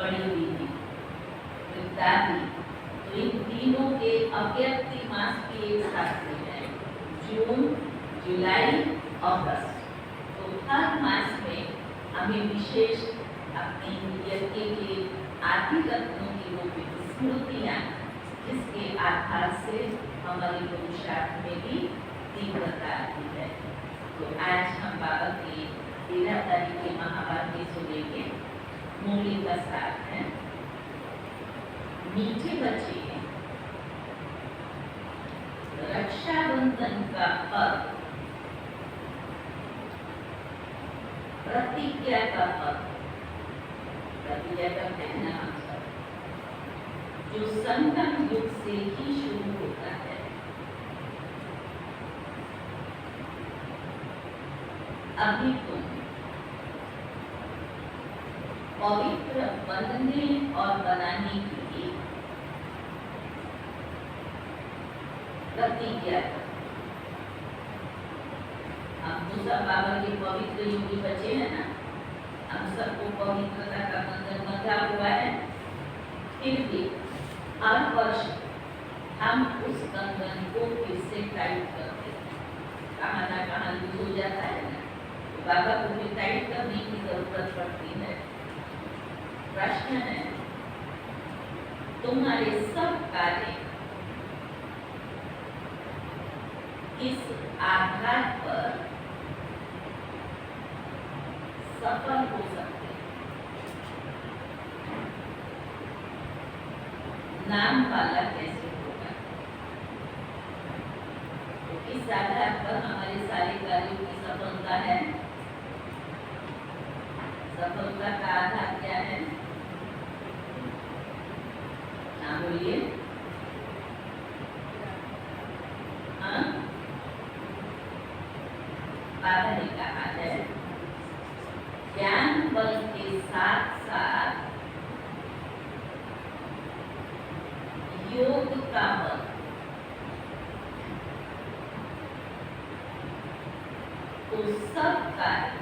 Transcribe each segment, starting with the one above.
बड़ी दीदी, दादी, तो इन तीनों के अव्यक्ति मास की एक साथ ले जाए, जून, जुलाई, अगस्त। तो हर मास में हमें विशेष अपने यज्ञ के आदि रत्नों की वो स्मृतियाँ, जिसके आधार से हमारी पुरुषार्थ में भी तीव्रता आती है। तो आज हम बाबा की 13 तारीख के महावाक्य सुनेंगे। मूल्य का सार है, मीठे बच्चे रक्षाबंधन का पर्व प्रतिज्ञा का पर्व, प्रतिज्ञा करते हैं ना हम सब, जो संगम युग से ही शुरू होता है। अभी तुम पवित्र बनने और बनाने के लिए प्रतिज्ञा करो। हम तो सब बाबा के पवित्र योगी बचे हैं ना, हम सबको पवित्रता का बंधन बंधा हुआ है, फिर भी हर वर्ष हम उस बंधन को फिर से टाइट करते हैं। कहाँ ना कहाँ लूज हो जाता है ना, तो बाबा को भी टाइट करने की जरूरत पड़ती है। प्रश्न है, तुम्हारे सब कार्य इस आधार पर सफल हो सकते हैं। नाम वाला कैसे होगा? तो इस आधार पर हमारे सारे कार्यों की सफलता है। सफलता का आधार क्या है? ना बोलिए। हाँ, बाबा ने कहा है, ज्ञान बल के साथ साथ योग का बल। तो सब कार्य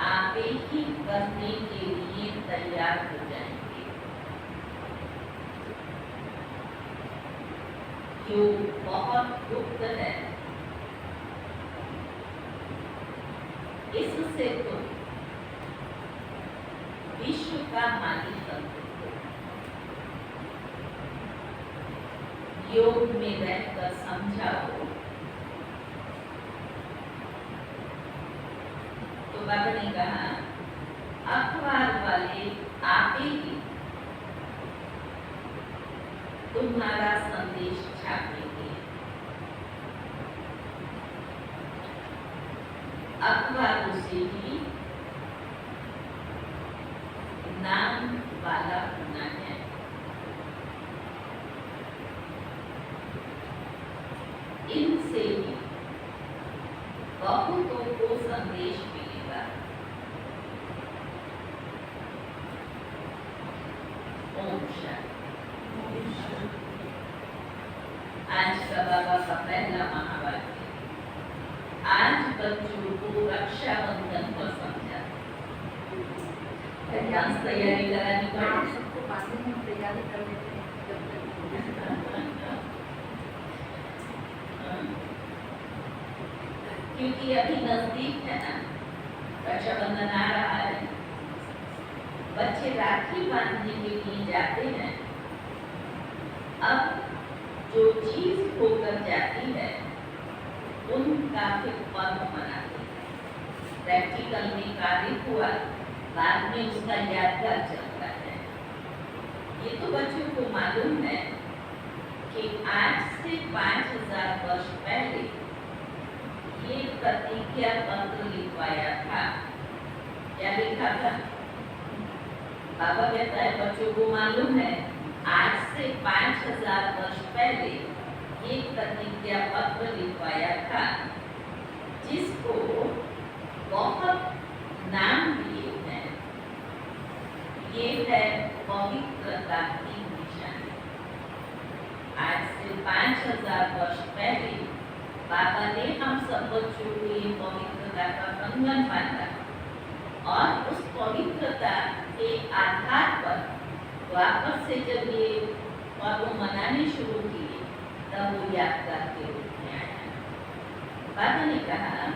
आप ही करने के लिए तैयार हो जाएंगे। योग बहुत गुप्त है, इससे तो विश्व का मालिक बनते हो। योग में रहकर समझाओ। तो बाबा ने कहा, अखबार वाले आप ही तुम्हारा संदेश छापेंगे। अखबारों से ही नाम वाला होना है। इनसे ही बहुतों को संदेश मिलेगा। ओम शांति। आज का बाबा का पहला महावाक्य, आज बच्चों को रक्षाबंधन पर समझा। डांस तैयारी करानी पड़ेगी, सबको पास में तैयारी कर लेते हैं। क्योंकि अभी नजदीक है ना, रक्षाबंधन आ रहा है, बच्चे राखी बांधने के लिए जाते हैं। अब जो चीज होकर जाती है उनका फिर पर्व मनाते हैं। प्रैक्टिकल में कार्य हुआ, बाद में उसका यादगार चलता है। ये तो बच्चों को मालूम है कि आज से 5000 वर्ष पहले ये प्रतिज्ञा पत्र लिखवाया था। क्या लिखा था? बाबा कहता है बच्चों को मालूम है, आज से 5000 वर्ष पहले ये प्रतिज्ञा पत्र लिखवाया था, जिसको बहुत नाम दिए हैं। ये है पवित्रता की निशानी। आज से 5000 वर्ष पहले बाबा ने हम सब बच्चों को ये पवित्रता का कंगन बांधा और उस पवित्रता के आधार पर वापस से जब ये पर्व मनाने शुरू किए तब वो यादगार के रूप में आया। बाबा ने कहा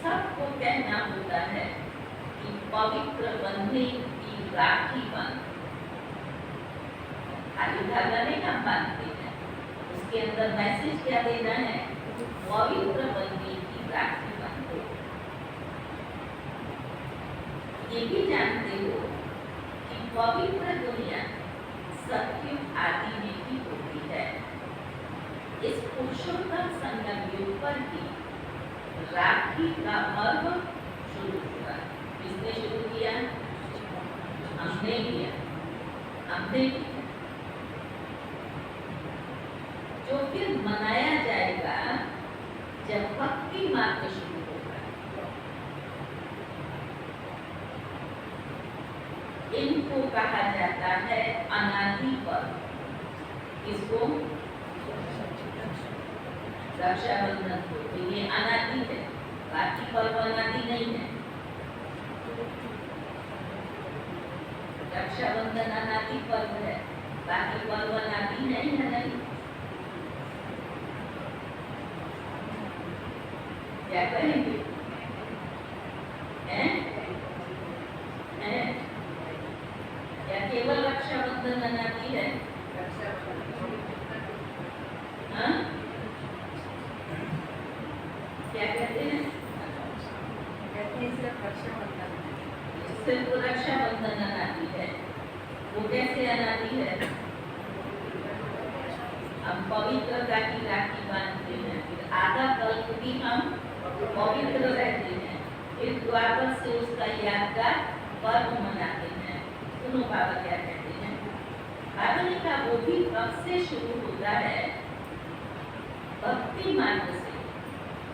सबको कहना होता है कि पवित्र बंधे की राखी बंध, खाली धागा नहीं हम बांधते हैं, उसके अंदर मैसेज क्या देना है, पवित्र बंधे की राखी बंधो। ये भी जानते हो कि पवित्र दुनिया सतयुग आदि में ही होती है। इस पुरुषोत्तम संगम युग पर ही राखी का पर्व शुरू हुआ। किसने शुरू किया? हमने किया, हमने किया। जो फिर मनाया जाएगा जब भक्ति मार्ग शुरू होगा। इनको कहा जाता है अनादि पर्व। किसको? रक्षाबंधन को। तो ये अनादि है, बाकी पर्व अनादि नहीं है। रक्षाबंधन अनादि पर्व है, बाकी पर्व अनादि नहीं है। नहीं, क्या कहेंगे? हैं? क्या केवल रक्षाबंधन अनादि है? हाँ? क्या कहते हैं? सिर्फ रक्षाबंधन अनादि है। वो कैसे अनादि है? हम पवित्रता की राखी बांधते हैं, फिर आधा कल्प भी हम पवित्र रहते हैं, फिर द्वापर से उसका यादगार पर्व मनाते हैं। सुनो बाबा क्या कहते हैं। बाबा ने कहा वो भी कब से शुरू होता है? भक्ति मार्ग से,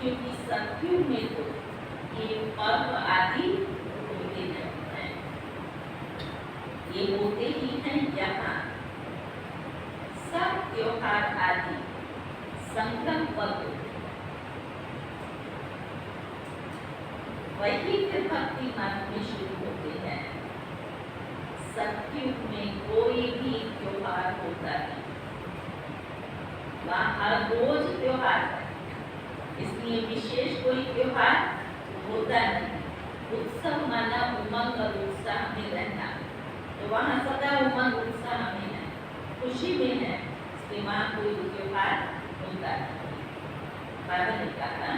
क्योंकि सतयुग में तो ये पर्व आदि होते नहीं हैं, ये होते ही हैं यहाँ। सब त्योहार आदि संगम पर्व वही फिर भक्ति मार्ग में शुरू होते हैं। सतयुग में कोई भी त्योहार होता नहीं, वहाँ हर रोज त्योहार है, इसलिए विशेष कोई त्योहार होता नहीं। उत्सव माना उमंग और उत्साह में रहना, तो वहाँ सदा उमंग उत्साह में है, खुशी में है, इसलिए वहाँ कोई त्योहार होता नहीं। बाबा ने कहा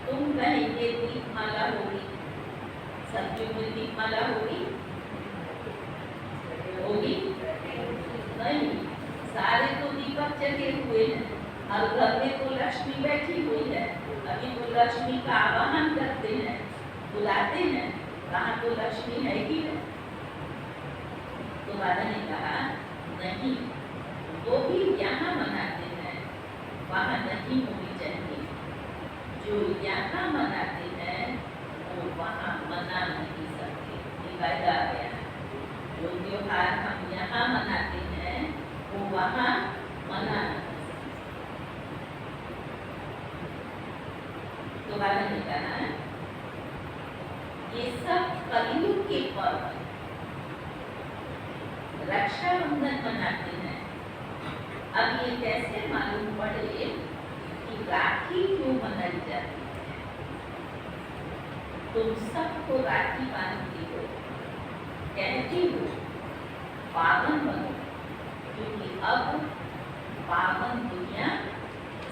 तुम कहेंगे दीपमाला होगी, सतयुग में दीपमाला होगी? होगी नहीं, सारे तो दीपक जगे हुए हैं, और घर में तो लक्ष्मी बैठी हुई है। अभी तो लक्ष्मी का आवाहन करते हैं, बुलाते हैं, कहाँ तो लक्ष्मी है ही है। तो बाबा ने कहा नहीं, वो भी यहाँ मनाते हैं, वहाँ नहीं होनी चाहिए। जो यहाँ मनाते हैं वो वहाँ मना नहीं सकते। निकाला गया, जो त्योहार हम यहाँ मनाते हैं वो वहाँ मना नहीं सकते। तो बाबा ने कहा ये सब कलयुग के पर्व। रक्षाबंधन मनाते हैं, अब ये कैसे मालूम पड़े कि राखी क्यों मनाई जाती है? तुम सबको राखी बांधती हो, कहती हो पावन बनो, क्योंकि अब पावन दुनिया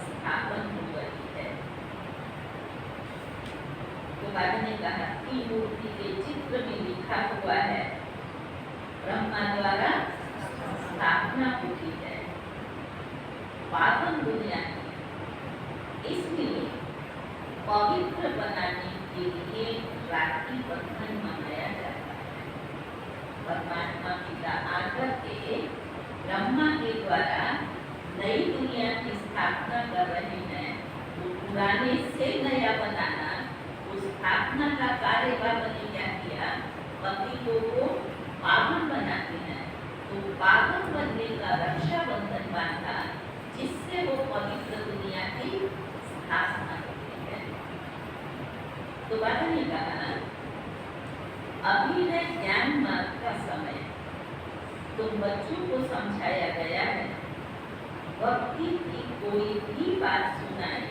स्थापन हो गई है। तो बाबा ने कहा कि मूर्ति के चित्र में लिखा हुआ है ब्रह्मा द्वारा स्थापना होती है पावन दुनिया की, इसलिए पवित्र बनाने के लिए राखी बंधन मनाया जाता है। परमात्मा पिता आकर के ब्रह्मा के द्वारा नई दुनिया की स्थापना कर रहे हैं, तो पुराने से नया बनाना, उस स्थापना का कार्य बाबा ने क्या किया? पतितों को पावन बनाते हैं, तो पावन बनने का रक्षाबंधन बांधा, जिससे वो पवित्र दुनिया की स्थापना करते हैं। तो बाबा ने कहा अभी है ज्ञान मार्ग का समय। तो बच्चों को समझाया गया है, भक्ति की कोई भी बात सुनाए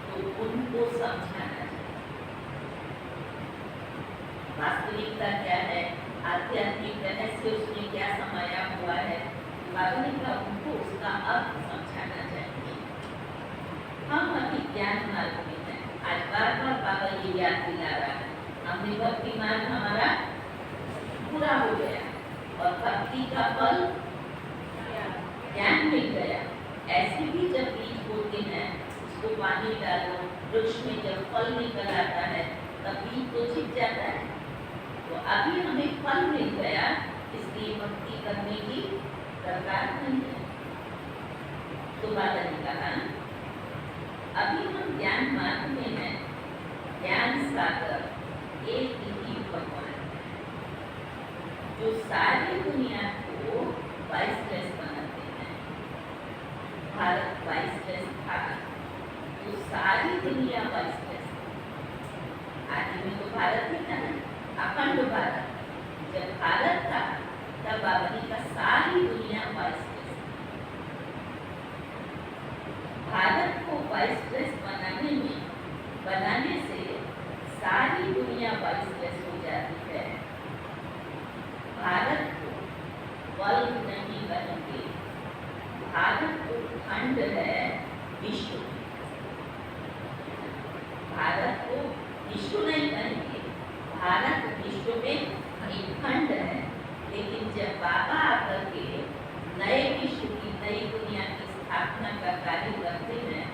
तो उनको समझाना चाहिए। वास्तविकता क्या है, आध्यात्मिक रहस्य उसमें क्या समाया हुआ है, उनको उसका अर्थ समझाना चाहिए। हम अभी ज्ञान मार्ग में हैं। आज बार बार बाबा ये याद दिला रहा है, हमने भक्ति मार्ग हमारा पूरा हो गया और भक्ति का फल ज्ञान मिल गया। ऐसे भी जब बीज होते हैं, उसको पानी डालो, वृक्ष में जब फल निकल आता है तब बीज तो छिप जाता है। तो अभी हमें फल मिल गया, इसलिए भक्ति करने की दरकार नहीं है। तो बाबा ने कहा अभी हम ज्ञान मार्ग में हैं। ज्ञान सागर एक ही भगवान है जो सारी दुनिया को वाइसलेस बनाते हैं। भारत वाइसलेस था तो सारी दुनिया वाइसलेस। आदि में तो भारत ही था ना, अखंड भारत। जब भारत था तब बाबा ने कहा सारी दुनिया वाइसलेस। भारत को वाइसलेस बनाने से सारी दुनिया वाइसलेस हो जाती है। भारत को वर्ल्ड नहीं कहेंगे, भारत को खंड है विश्व। भारत को विश्व नहीं कहेंगे, भारत विश्व में एक खंड है। लेकिन जब बाबा आकर के नए विश्व की, नई दुनिया की स्थापना का कार्य करते हैं,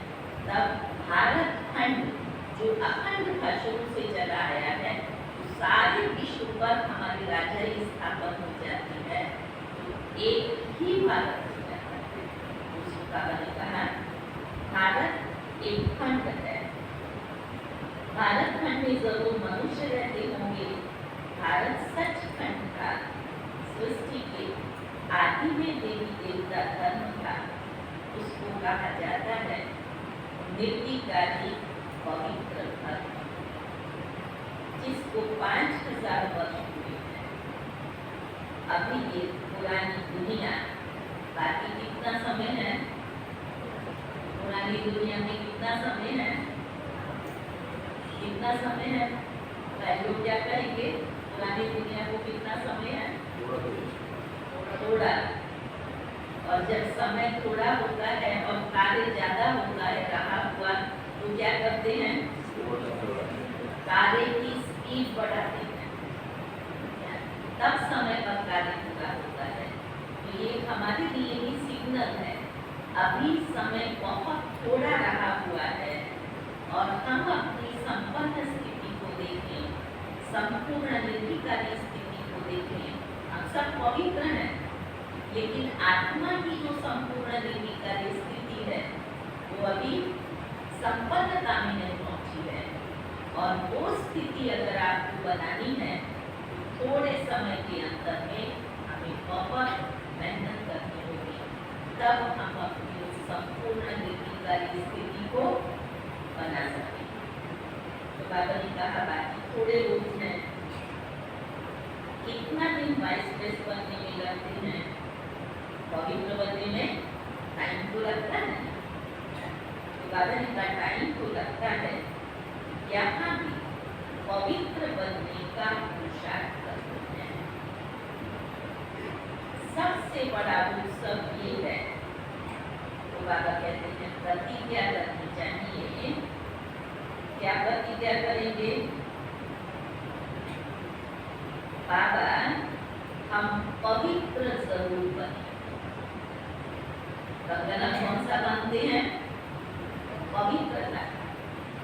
तब भारत खंड जो अखंड था शुरू से चला आया है, तो सारे विश्व पर हमारी राजधानी स्थापन हो जाती है, तो एक ही भारत हो जाता है। उसको बाबा ने कहा भारत एक खंड है। भारत खंड में जरूर मनुष्य रहते होंगे। भारत सचखंड था, सृष्टि के आदि में देवी देवता धर्म था। उसको कहा जाता है निर्विकारी पवित्र धर्म, जिसको 5000 वर्ष हुए हैं। अभी ये पुरानी दुनिया, बाकी कितना समय है, पुरानी दुनिया में कितना समय है, कितना समय है, लोग क्या कहेंगे, पुरानी दुनिया को कितना समय है, थोड़ा। और जब समय थोड़ा होता है और कार्य ज्यादा होता है रहा हुआ, तो क्या करते हैं, कार्य की स्पीड बढ़ाते हैं, तब समय पर कार्य पूरा होता है। तो ये हमारे लिए भी सिग्नल है। अभी समय बहुत थोड़ा रहा हुआ है और हम अपनी संपन्न स्थिति को देखें, संपूर्ण निर्विकारी स्थिति को देखें। हम सब पवित्र हैं, लेकिन आत्मा की जो संपूर्ण निर्विकारी स्थिति है वो अभी संपन्नता में नहीं पहुंची है। और वो स्थिति अगर आपको बनानी है तो थोड़े समय के अंदर में हमें बहुत मेहनत करनी होगी, तब हम अपनी संपूर्ण निर्विकारी स्थिति को बना सकें। तो बाबा ने कहा बाकी थोड़े लोग हैं, कितना दिन वाइसलेस बनने में लगते हैं, पवित्र बनने में टाइम तो लगता है। तो बाबा ने कहा टाइम तो लगता है, यहाँ भी पवित्र बनने का पुरुषार्थ करते हैं। सबसे बड़ा उत्सव ये है। तो बाबा कहते हैं प्रतिज्ञा करनी चाहिए। क्या प्रतिज्ञा करेंगे? बाबा हम पवित्र जरूर बने। कंगना कौन सा बांधते हैं? पवित्रता।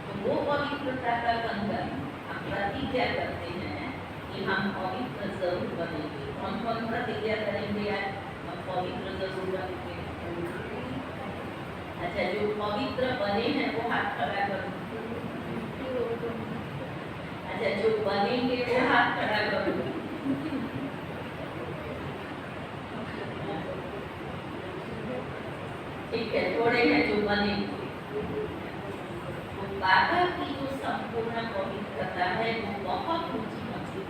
तो वो पवित्रता का कंगन हम प्रतिज्ञा करते हैं कि हम पवित्र जरूर बनेंगे। कौन कौन प्रतिज्ञा करेंगे यार? हम पवित्र जरूर बनेंगे। अच्छा, जो पवित्र बने हैं वो हाथ खड़ा करो। अच्छा, जो बनेंगे वो हाथ खड़ा करो। ठीक है, थोड़े हैं जो बनेंगे। तो बाबा की जो संपूर्ण पवित्रता है वो बहुत ऊंची मंजिल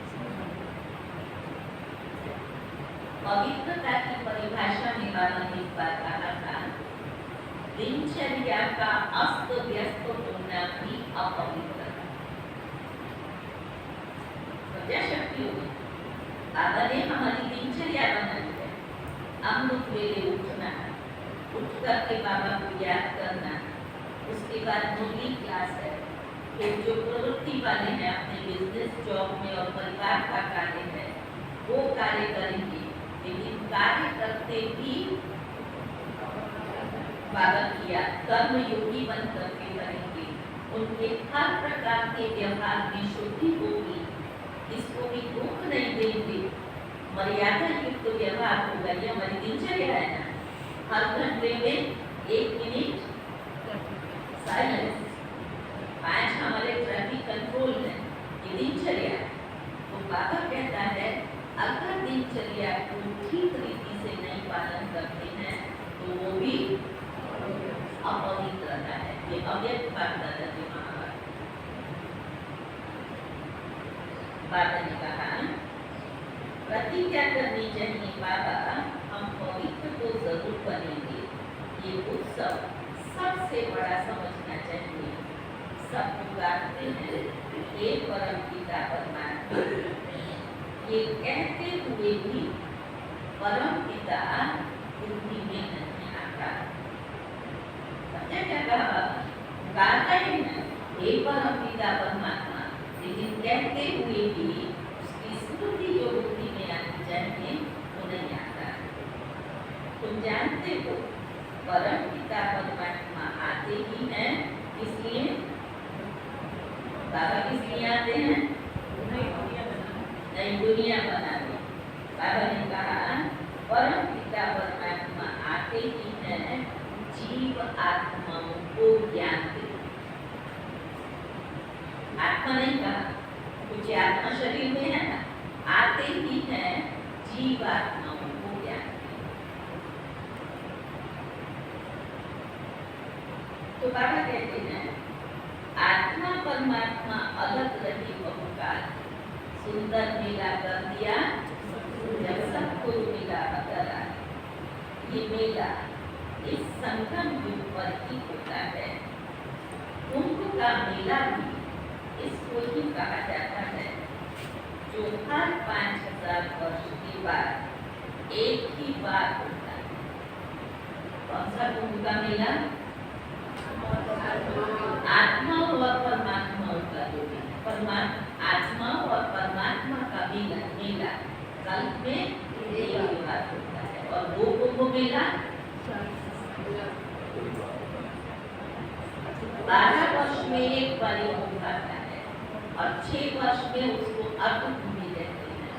पवित्रता की परिभाषा में बाबा ने इस बार कहा था, दिनचर्या का अस्त व्यस्त होना भी अपवित्रता। समझा शक्ति होगी। बाबा ने हमारी दिनचर्या बनाई है। अमृत वेले उठना, उठ करके बाबा को याद करना, उसके बाद मुरली क्लास है, फिर जो प्रवृत्ति वाले हैं अपने बिजनेस जॉब में और परिवार का कार्य है वो कार्य करेंगे, लेकिन कार्य करते भी बाबा किया कर्म योगी बन करके करेंगे। उनके हर प्रकार के व्यवहार में शुद्धि होगी, इसको भी दुख नहीं देंगे, मर्यादा युक्त व्यवहार होगा। ये हमारी दिनचर्या है ना। हर घंटे में 1 मिनट साइलेंस, 5 हमारे ट्रैफिक कंट्रोल है, ये दिनचर्या है। तो बाबा कहता है अगर दिनचर्या को ठीक रीति से नहीं पालन करते हैं तो वो भी अपवित्रता है। ये अव्यक्त बात दादा जी महाभारत बाबा ने कहा प्रतिज्ञा करनी चाहिए, बाबा हम पवित्र तो जरूर बनेंगे। ये उत्सव सबसे बड़ा समझना चाहिए। सब पुकारते हैं हे परम पिता परमात्मा, ये कहते हुए भी परम पिता बुद्धि में नहीं आता। समझा क्या कहा? गाता है ना हे परम पिता परमात्मा, लेकिन कहते हुए भी उसकी स्मृति जो बुद्धि में आनी चाहिए वो नहीं आता। तुम जानते हो परम पिता परमात्मा आते ही हैं, इसलिए बाबा किस लिए आते हैं? नई दुनिया बनाने। बाबा ने कहा परम पिता परमात्मा आते ही हैं जीव आत्माओं को ज्ञान दे। आत्मा नहीं कहा, कुछ आत्मा शरीर में है ना, आते ही हैं जीव आत्माओं को ज्ञान दे। तो बाबा कहते हैं आत्मा परमात्मा अलग रही बहुकाल, सुंदर मेला कर दिया जब सबको मिला अकरा। ये मेला इस संगम युग पर ही होता है। कुंभ का मेला भी इसको ही कहा जाता है, जो हर 5000 वर्ष के बाद एक ही बार होता है। कौन सा कुंभ का मेला? आत्मा और परमात्मा का जो परमात्मा आत्मा और परमात्मा का मेला कल्प में एक बार होता है। और वो कुंभ मेला 12 वर्ष में एक बार होता है और 6 वर्ष में उसको अर्धकुंभी कहते हैं।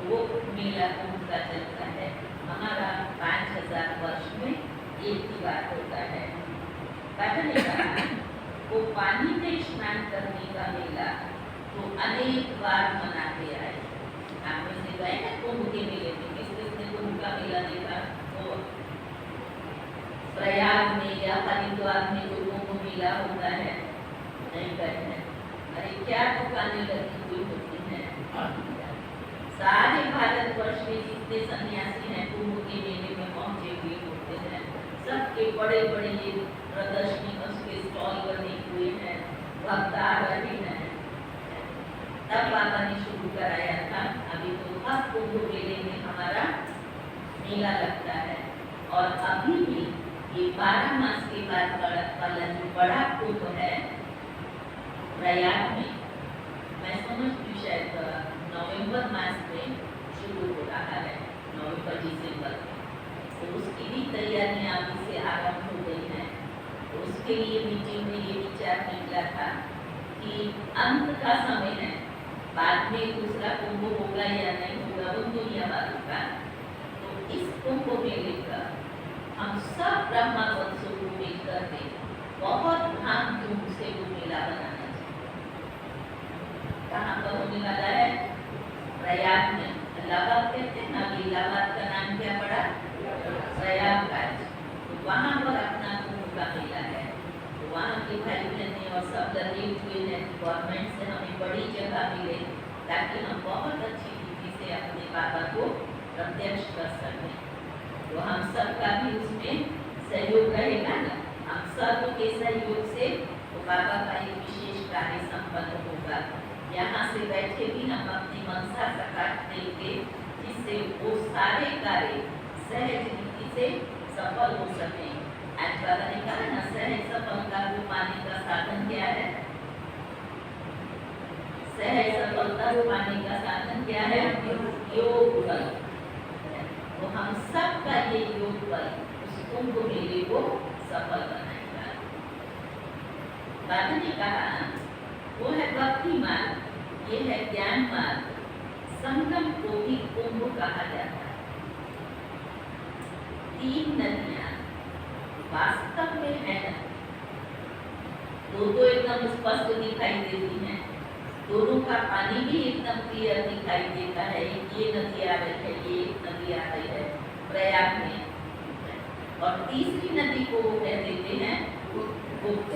वो मेला कुंभ का चलता है। हमारा 5000 वर्ष में एक ही बार होता है। बाबा ने कहा वो पानी में स्नान करने का मेला तो अनेक बार मनाते आए। आप में से गए ना कुंभ के मेले में? किसने कुंभ का मेला देखा? तो प्रयाग में या हरिद्वार में जो कुंभ मेला होता है नहीं गए हैं? अरे क्या दुकानें लगी हुई होती हैं। सारे भारतवर्ष में जितने सन्यासी हैं कुंभ के मेले में पहुंचे हुए होते हैं। सबके बड़े बड़े ये प्रदर्शनी उसके स्टॉल बने हुए हैं, भक्त आ रहे हैं। तब बाबा ने शुरू कराया था। अभी तो हर कुंभ मेले में हमारा मेला लगता है और अभी भी ये 12 मास के बाद वाला जो बड़ा कुंभ है प्रयाग में, मैं समझती हूँ शायद नवंबर मास में शुरू हो रहा है, नवंबर दिसंबर में। तो उसकी भी तैयारियां अभी से आरंभ हो गई हैं। तो उसके लिए मीटिंग में ये विचार निकला था कि अंत का समय है, बाद में दूसरा कुंभ होगा या नहीं होगा वो दुनिया वालों का। तो इस कुंभ मेले का हम सब ब्रह्मा वंशों को मिलकर के बहुत धामधूम से वो मेला बनाना चाहिए। कहाँ पर होने वाला है? प्रयाग में। इलाहाबाद कहते हैं ना, इलाहाबाद का नाम क्या पड़ा? प्रयागराज। तो वहाँ पर अपना कुंभ का मेला है। तो वहाँ के भाई बहने और सब लगे हुए हैं गवर्नमेंट से हमें बड़ी जगह मिले ताकि हम बहुत अच्छी रीति से अपने बाबा को प्रत्यक्ष कर सकें। तो हम सबका भी उसमें सहयोग रहेगा ना। हम सब के सहयोग से तो बाबा का एक विशेष कार्य संपन्न होगा। यहाँ से बैठे भी हम अपनी मनसा साकार देंगे, जिससे वो सारे कार्य सहज रीति से सफल हो सके। आज बाबा ने कहा ना, सहज सफलता को पाने का साधन क्या है? सहज सफलता को पाने का साधन क्या है? योग बल। तो हम सब का ये योग बल उस कुंभ मेले को सफल बनाएगा। बाबा ने कहा वो है भक्ति मार्ग, ये है ज्ञान मार्ग। संगम को भी कुंभ कहा जाता है। 3 नदियां वास्तव में है ना, दो तो एकदम स्पष्ट दिखाई देती हैं, दोनों का पानी भी एकदम क्लियर दिखाई देता है। ये नदी आ रही है, ये नदी आ रही है प्रयाग में, और तीसरी नदी को वो कह देते हैं गुप्त।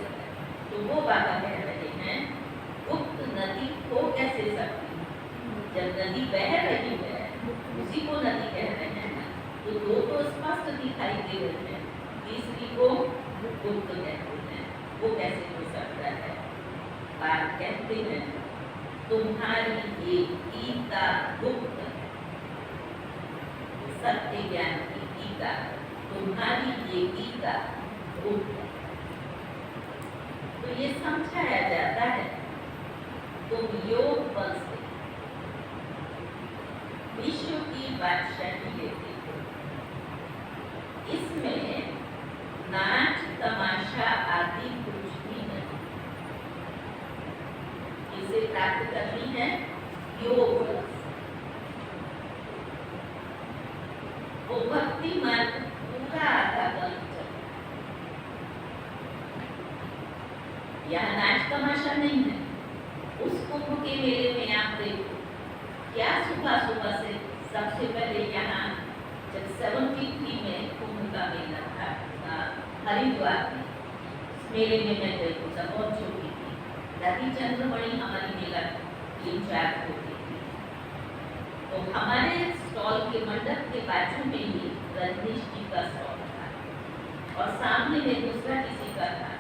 तो वो बाबा कह रहे हैं गुप्त नदी हो कैसे सकती? जब नदी बह रही है उसी को नदी कह रहे हैं ना। तो दो तो स्पष्ट दिखाई दे रहे हैं, तीसरी को गुप्त कहते हैं, वो कैसे हो सकता है? बात कहते हैं तुम्हारी ये गीता गुप्त है, सत्य ज्ञान की गीता, तुम्हारी ये गीता गुप्त है। तो ये समझाया जाता है तुम योग बल से विश्व की बादशाही लेते हो। इसमें नाच तमाशा आदि कुछ भी नहीं। इसे प्राप्त करनी है योग बल। वो भक्ति मार्ग पूरा आधा बल चलता है। यहाँ नाच तमाशा नहीं है। उस कुंभ के मेले में आप देखो क्या सुबह सुबह से सबसे पहले यहाँ जब 73 में कुंभ का मेला था हरिद्वार में, मेले में मैं देखो सब बहुत छोटी थी, दादी चंद्रमणि हमारी मेला इंचार्ज होती थी। तो हमारे स्टॉल के मंडप के बाजू में ही रजनीश जी का स्टॉल था और सामने में दूसरा किसी का था।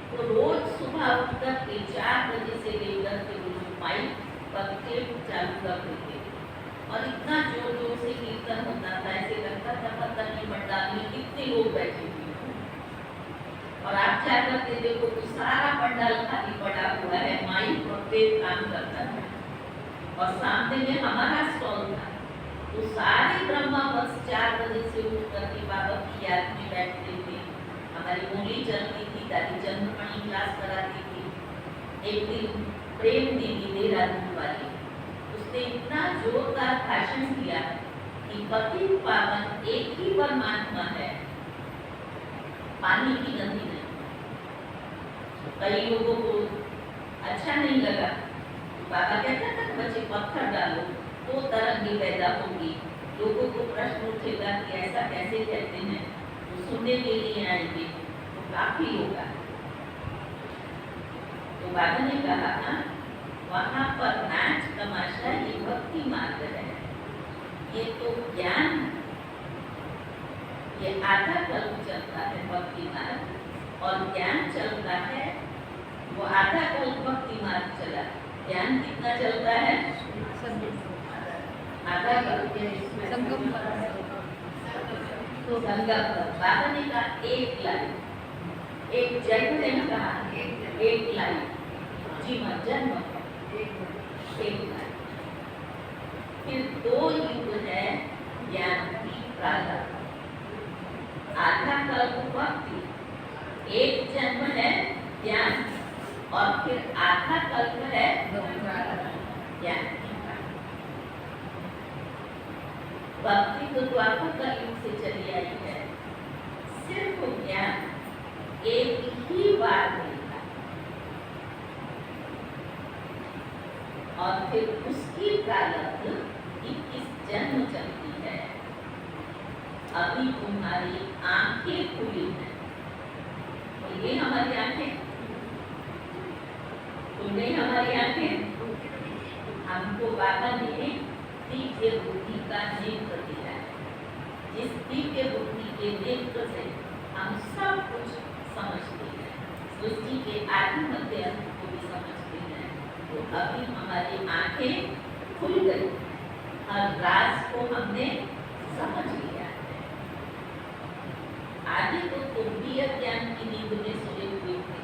तो रोज सुबह उठकर के 4 बजे से लेकर के वो जो माइक पर टेप चालू कर देते और इतना जोर जोर से कीर्तन होता था, ऐसे लगता था पता नहीं पंडाल में कितने लोग बैठे हुए। और आप जाकर के देखो तो सारा पंडाल खाली पड़ा हुआ है, माइक और टेप काम करता है और सामने में हमारा स्टॉल था। तो सारे ब्रह्मा बस 4 बजे से उठ करके बाबा की याद में बैठते थे। हमारी मूली चलती थी, दादी चंद्रमणि क्लास कराती थी। एक दिन प्रेम दीदी देहरादून वाली, उसने इतना जोरदार भाषण दिया कि पति पावन एक ही परमात्मा है, पानी की नदी नहीं। कई लोगों को अच्छा नहीं लगा। बाबा कहता था बच्चे पत्थर डालो तो तरंगे पैदा होगी। लोगों को प्रश्न उठेगा कि ऐसा कैसे कहते हैं, तो सुनने के लिए आएंगे तो काफी होगा। तो बाबा ने कहा ना वहाँ पर नाच तमाशा ये भक्ति मार्ग है, ये तो ज्ञान, ये आधा कल्प चलता है भक्ति मार्ग और ज्ञान चलता है, वो आधा कल्प भक्ति मार्ग चला। ज्ञान कितना चलता है? आधा कल्प संगम। तो संगम बाबा ने कहा एक लाइन, एक जन्म नहीं कहा, एक लाइन जीवन जन्म एक लाइन। फिर 2 युग है ज्ञान की प्रारंभ, आधा कल्प भक्ति, एक जन्म है ज्ञान और फिर आधा कल्प है ज्ञान। भक्ति तो द्वापर कलयुग से चली आई है, सिर्फ ज्ञान एक ही बार मिलता और फिर उसकी प्रारब्ध 21 जन्म चलती है। अभी तुम्हारी आंखें खुली हैं, तो ये हमारी आंखें, तुमने हमारी आंखें, हमको बाबा ने दिव्य बुद्धि का नेत्र दिया। जिस दिव्य बुद्धि के नेत्र से हम सब कुछ समझते हैं, सृष्टि के आदि मध्य अंत को भी समझते हैं, तो अभी हमारी आंखें खुल गई, हर राज को हमने समझ लिया है। आदि तो तुम भी अज्ञान की नींद में सोए हुए थे।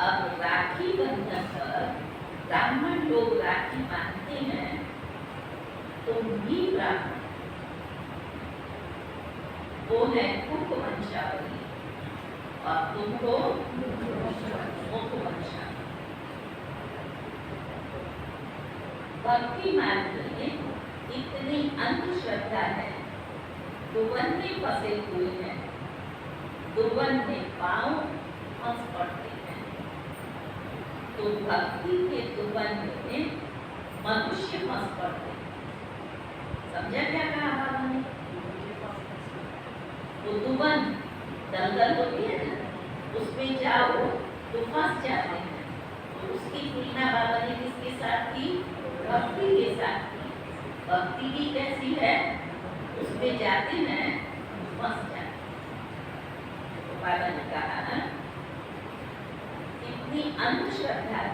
अब राखी बंधन पर ब्राह्मण लोग राखी बांधते हैं, तुम भी ब्राह्मण, वो है कुक वंशावली और तुम हो मुख वंशावली। भक्ति मार्ग में इतनी अंधश्रद्धा है, दुवन में फंसे हुए हैं, दुवन में पांव फंस पड़ते हैं। तो भक्ति के दुवन में मनुष्य फंस पड़ते हैं। समझा क्या कहा बाबा ने? वो दुवन दलदल होती है ना, उसमें जाओ तो फंस जाते हैं। तो उसकी तुलना बाबा ने किसके साथ की? भक्ति के साथ की। भक्ति भी कैसी है? उसमें जाते हैं फंस जाते हैं। तो बाबा ने कहा ना, इतनी अंधश्रद्धा है,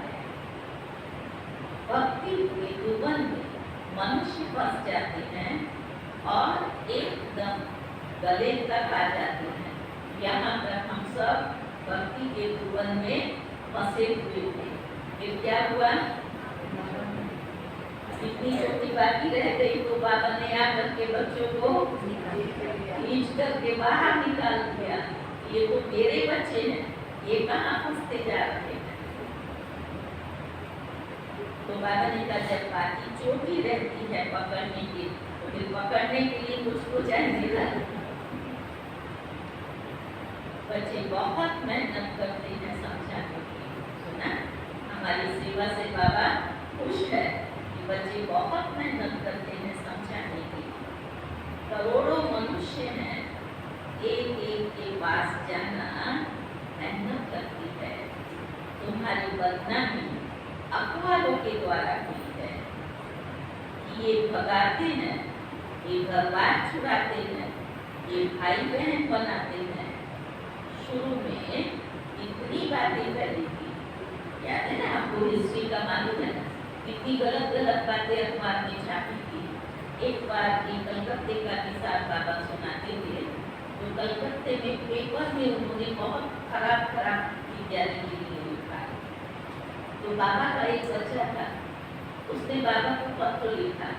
भक्ति के दुवन में मनुष्य फंस जाते हैं और एकदम गले तक आ जाते हैं। यहाँ तक हम सब भक्ति के दुवन में फंसे हुए थे। फिर क्या हुआ? इतनी छोटी बाकी रह गई तो बाबा ने आकर के बच्चों को खींच करके बाहर निकाल दिया। ये तो मेरे बच्चे हैं, ये कहाँ फंसते जा रहे हैं? तो बाबा ने कहा जब बाकी छोटी रहती है पकड़ने की, तो फिर पकड़ने के लिए मुझको चाहिए। बच्चे बहुत मेहनत करते हैं समझाने की। सुना, हमारी सेवा से बाबा खुश है कि बच्चे बहुत मेहनत करते हैं समझाने की। करोड़ों मनुष्य हैं, एक एक के पास जाना मेहनत करती है। तुम्हारी बदनामी अखबारों के द्वारा हुई है कि ये भगाते हैं, ये घर-बार छुड़ाते हैं, ये भाई बहन बनाते हैं। शुरू में इतनी बातें फैली थी, याद है ना आपको? हिस्ट्री का मालूम है ना, कितनी गलत गलत बातें अखबार में छापी थी। एक बार की कलकत्ते का किस्सा बाबा सुनाते थे, तो कलकत्ते में पेपर में उन्होंने बहुत खराब खराब विद्यालय के लिए लिखा। तो बाबा का एक बच्चा था, उसने बाबा को पत्र लिखा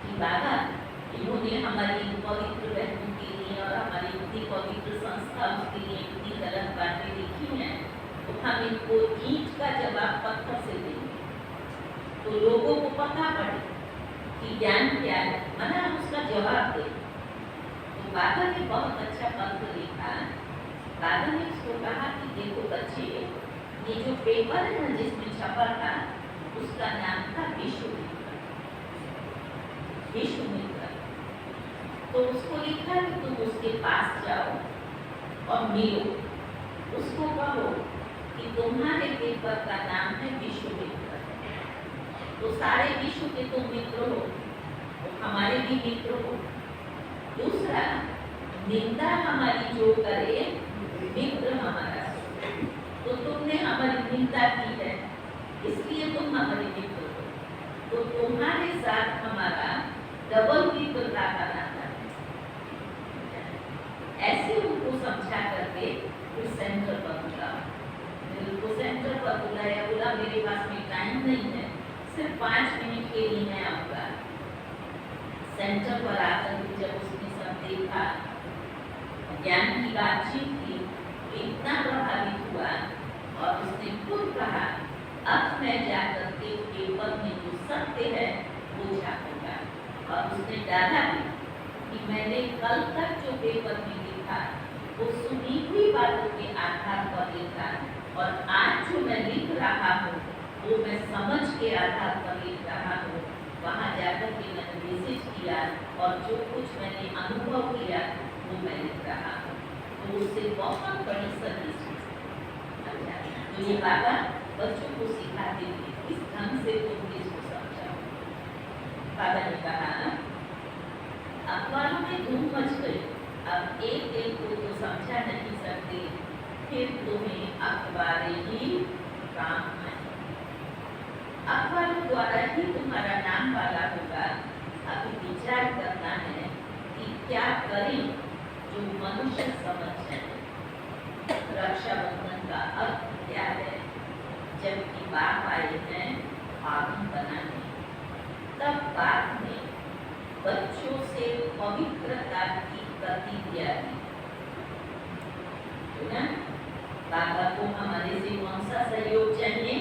कि बाबा, इन्होंने हमारी पवित्र बहनों के लिए और हमारी इतनी पवित्र संस्था उसके लिए इतनी गलत बातें लिखी हैं, तो हम इनको ईंट का जवाब पत्थर से देंगे, तो लोगों को पता पड़े कि ज्ञान क्या है, मना हम उसका जवाब दें। तो बाबा ने बहुत अच्छा पत्र लिखा। बाबा ने उसको कहा कि देखो बच्चे, ये जो पेपर है ना जिसमें छपा था, उसका नाम था विश्वमित्र। विश्वमित्र। तो उसको लिखा कि तुम उसके पास जाओ और मिलो, उसको कहो कि तुम्हारे पेपर का नाम है विश्वमित्र, तो सारे विश्व के तुम मित्र हो, तो हमारे भी मित्र हो। दूसरा, निंदा हमारी जो करे मित्र हमारा, तो तुमने हमारी निंदा की है, इसलिए तुम हमारे मित्र हो, तो तुम्हारे साथ हमारा डबल मित्रता का नाता है। ऐसे उनको समझा करके फिर सेंटर पर बुलाया। उनको सेंटर पर बुलाया, बोला मेरे पास में टाइम नहीं है, सिर्फ 5 मिनट के लिए मैं आऊँगा। सेंटर पर आकर जब उसने सब देखा, ज्ञान की बातचीत की, इतना प्रभावित हुआ और उसने खुद कहा, अब मैं जाकर के पेपर में जो सत्य है वो छापूंगा। और उसने डाला भी कि मैंने कल तक जो पेपर में लिखा वो सुनी हुई बातों के आधार पर लिखा, और आज जो मैं लिख रहा हूँ वो मैं समझ के आधार पर लिख रहा हूँ। वहाँ जाकर के मैंने विजिट किया और जो कुछ मैंने अनुभव किया वो मैं लिख रहा हूँ। तो उससे बहुत बड़ी सर्विस। तो ये बाबा बच्चों को सिखाते थे, इस ढंग से तुम इसको समझाओ। बाबा ने कहा अखबारों में धूम मच गई। अब एक एक को तो समझा नहीं सकते, फिर तुम्हें अखबारें ही काम आए। अखबारों द्वारा ही तुम्हारा नाम वाला होगा। अभी विचार करना है कि क्या करें जो मनुष्य समझ जाए। रक्षाबंधन का अर्थ क्या है? जबकि बाप आए हैं पावन बनाने, तब बाप ने बच्चों से पवित्रता की प्रतिज्ञा दी। तो ना बाबा को हमारे से कौन सा सहयोग चाहिए?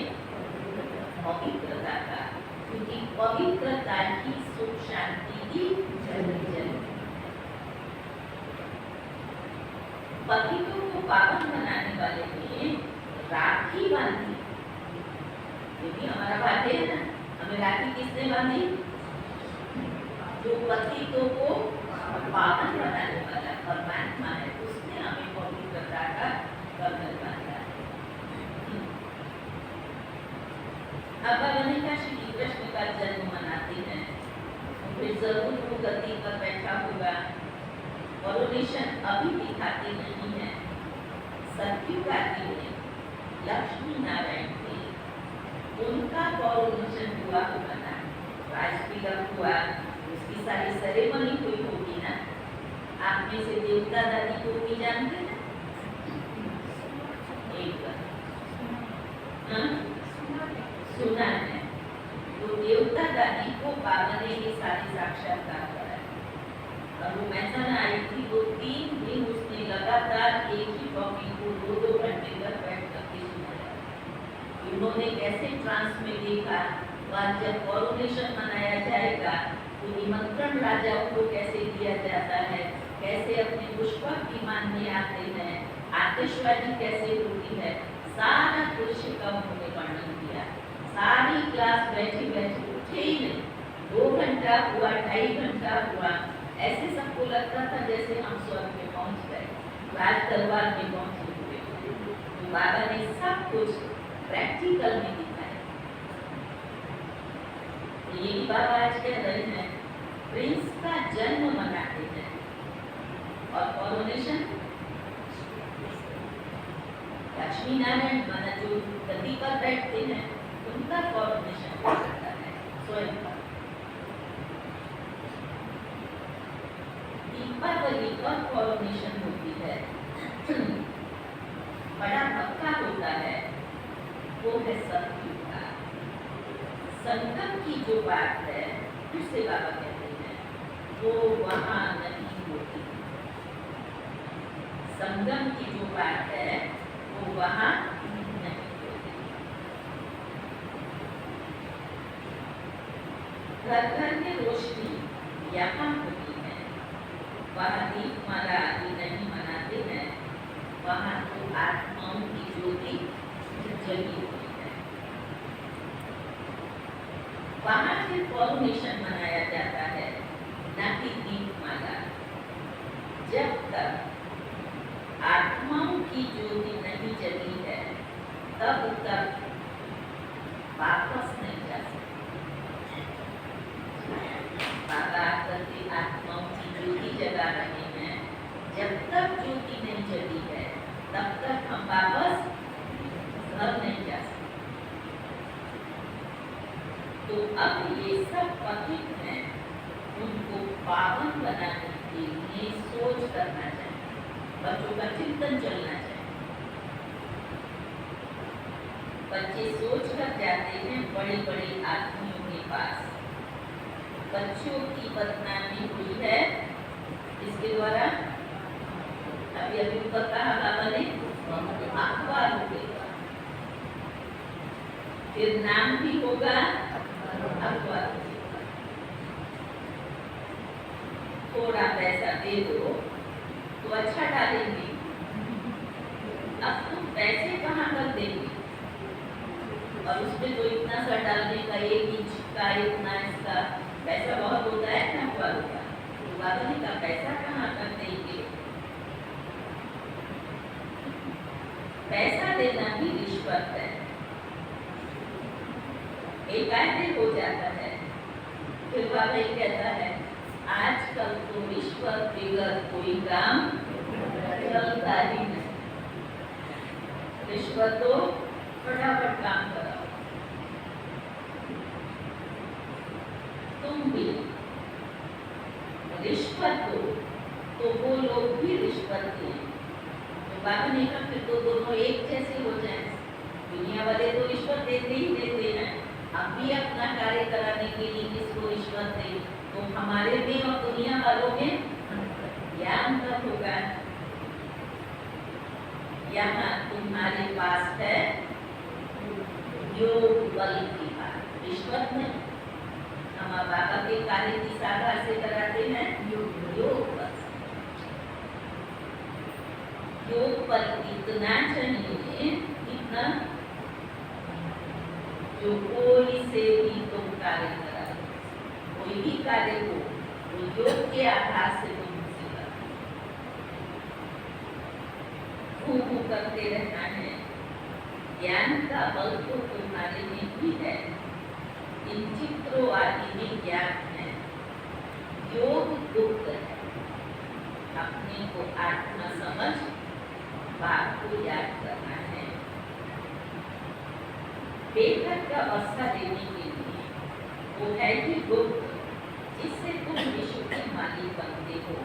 पवित्रता का, क्योंकि पवित्रता ही सुख शांति की जड़। पतितों को पावन बनाने वाले ने राखी बांधी। ये भी हमारा बाध्य है ना, हमें राखी किसने बांधी? जो पतितों को पावन बनाने वाला परमात्मा है, उसने हमें पवित्रता का बंधन बांधा है। अब अनेका श्री कृष्ण का जन्म मनाते हैं, फिर जरूर वो गद्दी पर बैठा होगा। कोरोनेशन अभी दिखाते नहीं है। सत्युगादी में लक्ष्मी नारायण थे, उनका कोरोनेशन हुआ होगा ना, राजतिलक हुआ, उसकी सारी सेरेमनी हुई होगी ना। आप में से देवता दादी को भी जानते हैं? एक बार सुना है। तो देवता दादी को बाबा ने ये सारी साक्षात्कार कराया। और वो मैथन आई थी, वो 3 दिन उसने लगातार एक ही टॉपिक को 2-2 घंटे तक बैठ करके सुनाया। उन्होंने कैसे ट्रांस में देखा, और जब कोरोनेशन मनाया जाएगा तो निमंत्रण राजाओं को कैसे दिया जाता है, कैसे अपने पुष्पक विमान में आते हैं, आतिशबाजी कैसे होती है, सारा दृश्य का उन्होंने वर्णन किया। सारी क्लास बैठी बैठी उठे ही नहीं। 2 घंटा हुआ, 2.5 घंटा हुआ, ऐसे सबको लगता था जैसे हम स्वर्ग में पहुंच गए, राज दरबार में पहुंचे हुए। तो बाबा ने सब कुछ प्रैक्टिकल में दिखाया। यही बाबा आज कह रहे हैं, प्रिंस का जन्म मनाते हैं और कोरोनेशन लक्ष्मी नारायण माना जो गद्दी पर बैठते हैं, उनका कोरोनेशन होता है स्वयं का। दीपावली पर कोरोनेशन होती है, बड़ा पक्का होता है, वो है सत्युग का। संगम की जो बात है, फिर से बाबा कहते हैं, वो वहाँ नहीं होती। संगम की जो बात है, वो वहाँ नहीं होती। घर घर में रोशनी यहाँ होती है, वहाँ दीपमाला आदि नहीं मनाते हैं, वहाँ तो आत्माओं की ज्योति जगी हुई है। वहाँ फिर कोरोनेशन मनाया जाता है, न कि दीपमाला। जब तक आत्माओं की ज्योति नहीं जगी है, तब तक वापस नहीं जा सकते। बाबा आकर के आत्माओं की ज्योति जगा रहे हैं। जब तक ज्योति नहीं जगी है, तब तक हम वापस घर नहीं जा सकते। तो अब ये सब पथित हैं, उनको पावन बनाने के लिए सोच करना चाहिए, बच्चों का चिंतन चलना चाहिए। बच्चे सोच कर जाते हैं बड़े बड़े आदमियों के पास। बच्चों की बदनामी हुई है इसके द्वारा, अभी अभी ऊपर कहा बाबा ने, अखबार हो गया, फिर नाम भी होगा अखबार। थोड़ा पैसा दे दो तो अच्छा डालेंगे। अब तुम पैसे कहाँ कर देंगे, और उसमें तो इतना सा डालने का, 1 इंच का, इतना इसका पैसा बहुत होता है ना अखबार का। तो बाबा ने कहा पैसा कहाँ कर देंगे। पैसा देना भी रिश्वत है, एक कायदे हो जाता है। फिर बाबा ये कहता है आजकल तो रिश्वत बगैर कोई काम चलता ही नहीं। रिश्वत तो फटाफट काम कराओ। तुम भी रिश्वत दो तो वो लोग भी रिश्वत दें। तो बाबा ने कहा फिर तो दोनों एक जैसे हो जाए। दुनिया वाले तो रिश्वत देते ही देते हैं, अब भी अपना कार्य कराने के लिए किसको रिश्वत दे, तो हमारे में और दुनिया वालों में क्या अंतर होगा। यहाँ तुम्हारे पास है योग बल की बात, रिश्वत नहीं। हम बाबा के कार्य की साधा से कराते हैं योग बल। योग बल इतना चाहिए इतना जो कोई से भी तुम कार्य करा, कोई भी कार्य हो तो योग के आधार से तुम उसे करो। करते रहना है। ज्ञान का बल तो तुम्हारे में भी है, इन चित्रों आदि में ज्ञान है। योग गुप्त है, अपने को आत्मा समझ बात को याद करना है। बेहद का अवस्था देने के लिए वो है कि गुप्त, जिससे तुम विश्व के मालिक बनते हो।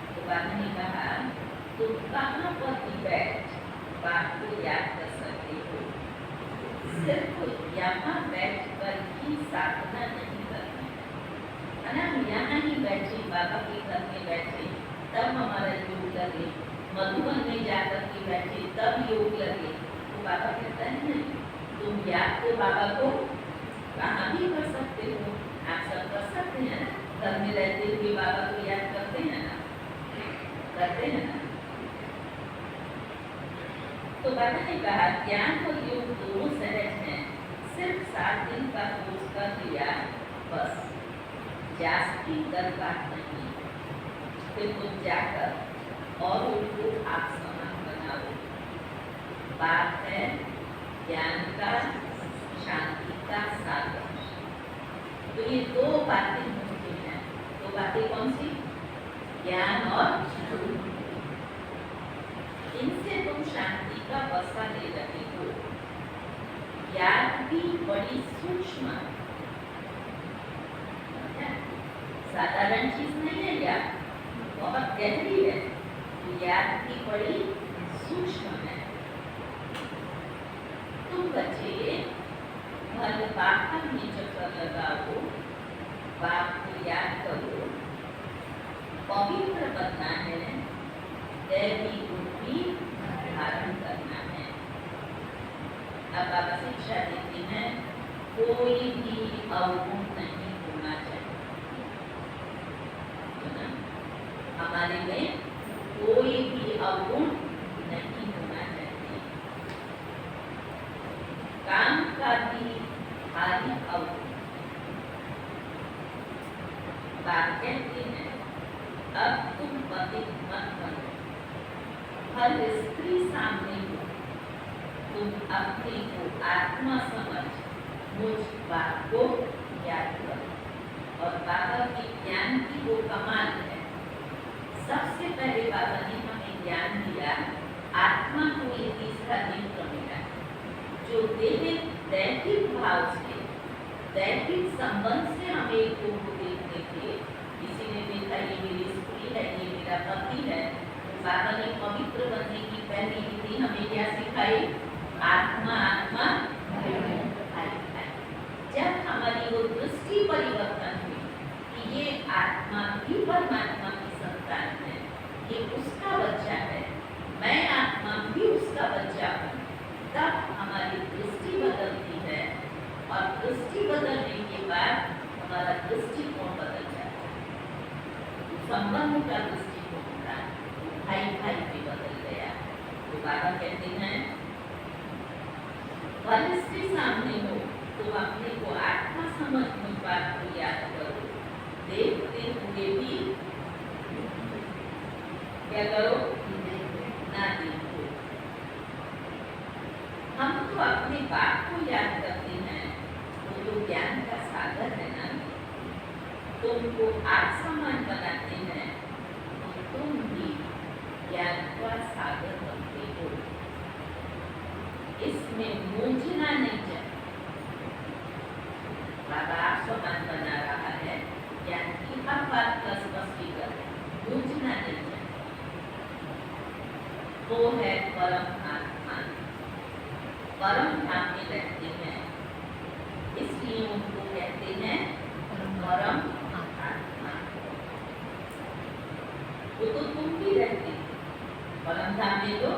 तो बाबा ने कहा तुम कहाँ पर भी बैठ बात को याद कर सकते हो। सिर्फ यहाँ बैठ कर ही साधना नहीं करना है ना। हम यहाँ ही बैठे, बाबा के घर में बैठे तब हमारा योग लगे, मधुबन में जाकर के बैठे तब योग लगे। तो बाबा कहता है नहीं, तुम याद तो बाबा को कहाँ भी कर सकते हो। आप सब कर सकते हैं ना, घर में रहते हुए बाबा को याद करते हैं ना, करते हैं ना। तो बाबा ने कहा ज्ञान और योग दोनों सहज हैं, सिर्फ 7 दिन का कोर्स कर लिया बस, जास्ती दरकार नहीं। फिर तुम जाकर और उनको आप समान बनाओ। बात है ज्ञान का, शांति का साधन। तो ये 2 बातें मुख्य हैं। 2 बातें कौन सी? ज्ञान और इनसे तुम शांति का वसा ले रहे हो। याद भी बड़ी सूक्ष्म, साधारण चीज नहीं है, याद बहुत गहरी है। तो याद भी बड़ी सूक्ष्म है। तुम बच्चे घर बाहर में चक्कर लगाओ, बाप को याद करो, पवित्र बनना है, दैवी बुद्धि धारण करना है। अब बाबा शिक्षा देते हैं कोई भी अवगुण नहीं होना चाहिए। हमारे में कोई भी अवगुण नहीं होना चाहिए। काम का भी भारी अवगुण। बात कहते हैं अब तुम पति मत बनो, हर स्त्री सामने हो, तुम अपने को आत्मा समझ मुझ बात को याद करो। और बाबा के ज्ञान की वो कमाल है। सबसे पहले बाबा ने हमें ज्ञान दिया, आत्मा को ये तीसरा नेत्र मिला, जो दैहिक भाव से, दैहिक संबंध से हम एक को देखते थे। किसी ने देखा ये मेरी स्त्री है, ये मेरा पति है। बाबा ने पवित्र बनने की पहली विधि हमें क्या सिखाई? आत्मा आत्मा जब हमारी वो दृष्टि परिवर्तन हुई कि ये आत्मा भी परमात्मा की संतान है, ये उसका बच्चा है, मैं आत्मा भी उसका बच्चा हूँ, तब हमारी दृष्टि बदलती है। और दृष्टि बदलने के बाद हमारा दृष्टिकोण बदल जाता है। संबंध का दृष्टिकोण था, भाई भाई में बदल गया। तो बाबा कहते हैं स्त्री सामने हो तो अपने को आत्मा समझ में बात को याद करो। देखते हुए भी क्या करो? ना देखो। हम तो अपने बाप को याद करते हैं, वो तो ज्ञान का सागर है ना। तुम उनको आत्ममान बनाते हैं तो तुम भी ज्ञान का सागर बनते हो। इसमें मूंझना नहीं चाहिए। बाबा आत्ममान बना रहा है, ज्ञान की हर बात का स्पष्टीकरण, मूंझना नहीं चाहिए। वो है परम आत्मा, परम धाम में रहते हैं, इसलिए उनको कहते हैं परम आत्मा। वो तो तुम भी रहते हो परम धाम में, तो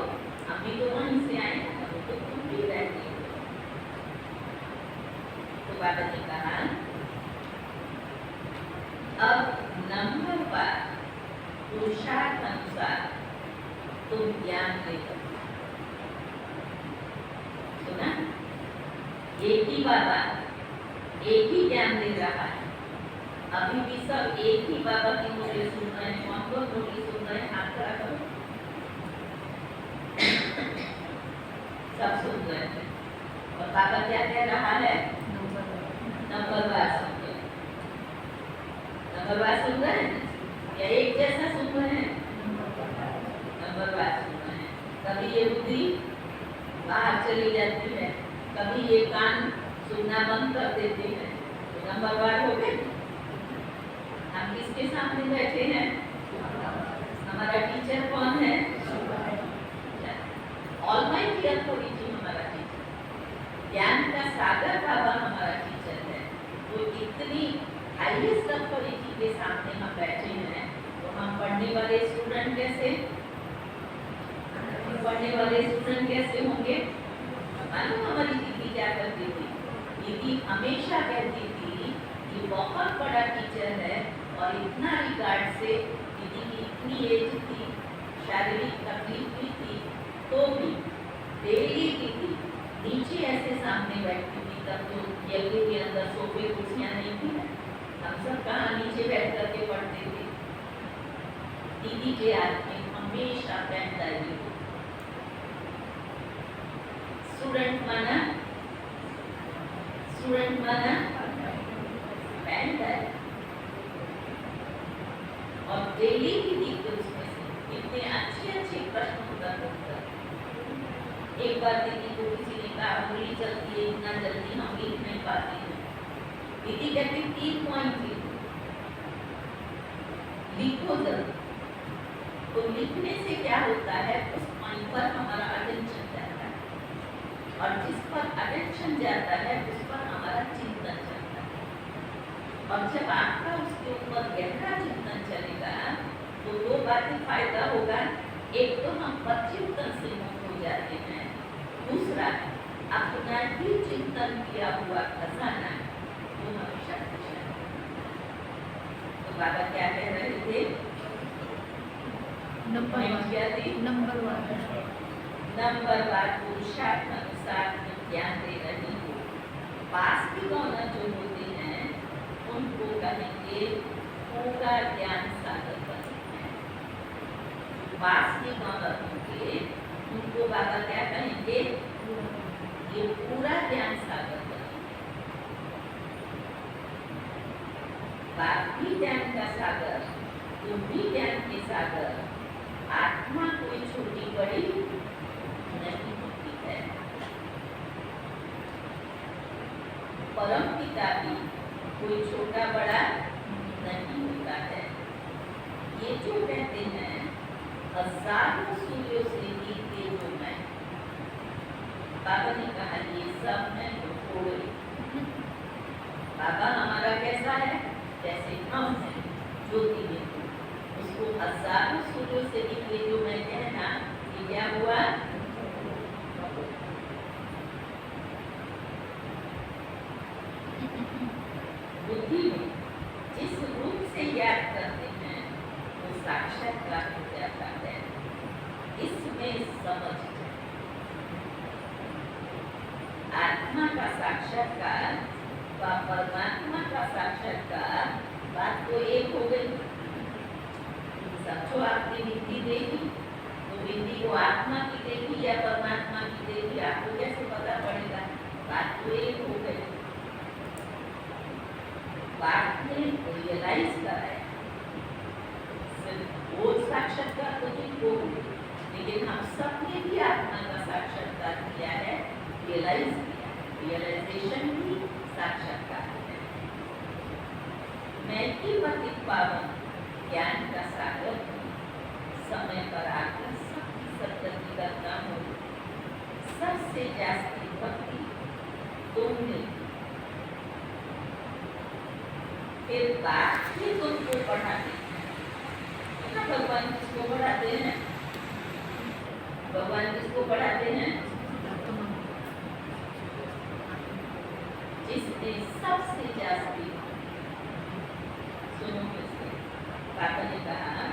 हम भी तो वहीं से आए हैं, वो तो तुम भी रहते हो। तो बाबा ने कहा अब नंबर बार पुरुषार्थ अनुसार तुम ज्ञान लेकर, सुना, एक ही बाबा एक ही ज्ञान दे रहा है। अभी भी सब एक ही बाबा की मुरली सुन रहे हैं, कौन कौन मुरली सुन रहे हैं, हाथ खड़ा करो। सब सुन रहे हैं और बाबा क्या कह रहा है, नंबरवार सुन रहे हैं। नंबरवार सुन रहे हैं या एक जैसा सुन रहे हैं, नंबरवार सुन रहे हैं। कभी ये बुद्धि बाहर चली जाती है, कभी ये कान सुनना बंद कर देते हैं, तो नंबरवार हो गए। हम किसके सामने बैठे हैं, हमारा टीचर कौन है, ऑलमाइटी अथॉरिटी हमारा टीचर, ज्ञान का सागर बाबा हमारा टीचर है। तो इतनी हाईएस्ट अथॉरिटी के सामने हम बैठे हैं, तो हम पढ़ने वाले स्टूडेंट कैसे होंगे। मालूम हमारी दीदी क्या करती थी, दीदी हमेशा कहती थी कि बहुत बड़ा टीचर है और इतना रिगार्ड से, दीदी की इतनी एज थी, शारीरिक तकलीफ भी थी, तो भी डेली दीदी नीचे ऐसे सामने बैठती थी। तब तो यज्ञ के अंदर सोफे कुर्सियां नहीं थी, हम सब कहाँ नीचे बैठ करके पढ़ते थे। दीदी के हाथ में हमेशा पेन डायरी, स्टूडेंट माना पेन डायरी, और डेली ही देखते उसमें से इतने अच्छे प्रश्न उत्तर होता। एक बार दीदी को किसी ने कहा उंगली चलती है, इतना जल्दी हम लिख नहीं पाते हैं। दीदी कहती 3 पॉइंट लिखो जल्दी। तो लिखने से क्या होता है, उस पॉइंट पर हमारा अटेंशन जाता है, और जिस पर अटेंशन जाता है उस पर हमारा चिंतन चलता है। और जब आपका उसके ऊपर गहरा चिंतन चलेगा तो 2 बातें फायदा होगा। एक तो हम पश्चिमतन से मुक्त हो जाते हैं, दूसरा अपना ही चिंतन किया हुआ खजाना वो हमेशा खुशहाल। तो बाबा क्या कह रहे थे, नंबरवार पुरुषार्थ अनुसार ज्ञान दे रही हो। पास की गौना जो होते हैं उनको कहेंगे पूरा ज्ञान सागर बनते हैं। पास की गौना होंगे उनको बाबा क्या कहेंगे, ये पूरा ज्ञान सागर बनेंगे। बाप भी ज्ञान का सागर, तुम भी ज्ञान के सागर। आत्मा कोई छोटी बड़ी नहीं होती है, परम पिता भी कोई छोटा बड़ा नहीं होता है। ये जो कहते हैं हजारों सूर्यों से भी तेज हो मैं, बाबा ने कहा ये सब है तो थोड़े। बाबा हमारा कैसा है, जैसे हम हैं ज्योति में, उसको हजारों सूर्यों से निकले जो मैं कहना, ये क्या हुआ, बुद्धि में जिस रूप से याद करते हैं वो साक्षात्कार हो जाता है। इसमें समझ आत्मा का साक्षात्कार व परमात्मा का साक्षात्कार, बात तो एक हो गई। समझो आपने विधि देखी तो विधि को आत्मा की देखी या परमात्मा की देखी, आपको कैसे पता पड़ेगा, बात तो एक हो गई। बात में रियलाइज कराया। सिर्फ वो साक्षात्कार तो नहीं वो, लेकिन हम सबने भी आत्मा का साक्षात्कार किया है, रियलाइज किया। रियलाइजेशन भी साक्षात्कार है। मैं ही पतित पावन ज्ञान का सागर हूँ, समय पर आकर सबकी सदगति करता हूँ। सबसे जास्ती भक्ति तुमने, फिर बात भी तुमको पढ़ाते हैं। ना भगवान किसको पढ़ाते हैं? भगवान किसको पढ़ाते हैं? जिसने सबसे जास्ती, सुनो किसने? पापा ने कहा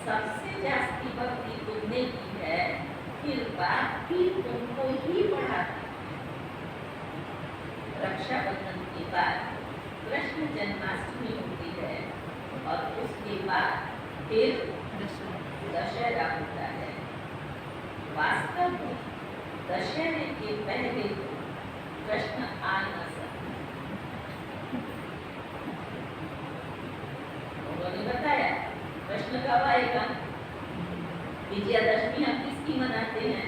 सबसे जास्ती भक्ति तुमने की है, फिर बात भी तुमको ही पढ़ाते हैं। रक्षाबंधन के बाद कृष्ण जन्माष्टमी होती है और उसके बाद फिर दशहरा होता है। वास्तव में दशहरे के पहले तो कृष्ण आ न सकते। उन्होंने बताया कृष्ण कब आएगा? विजयादशमी हम किसकी मनाते हैं?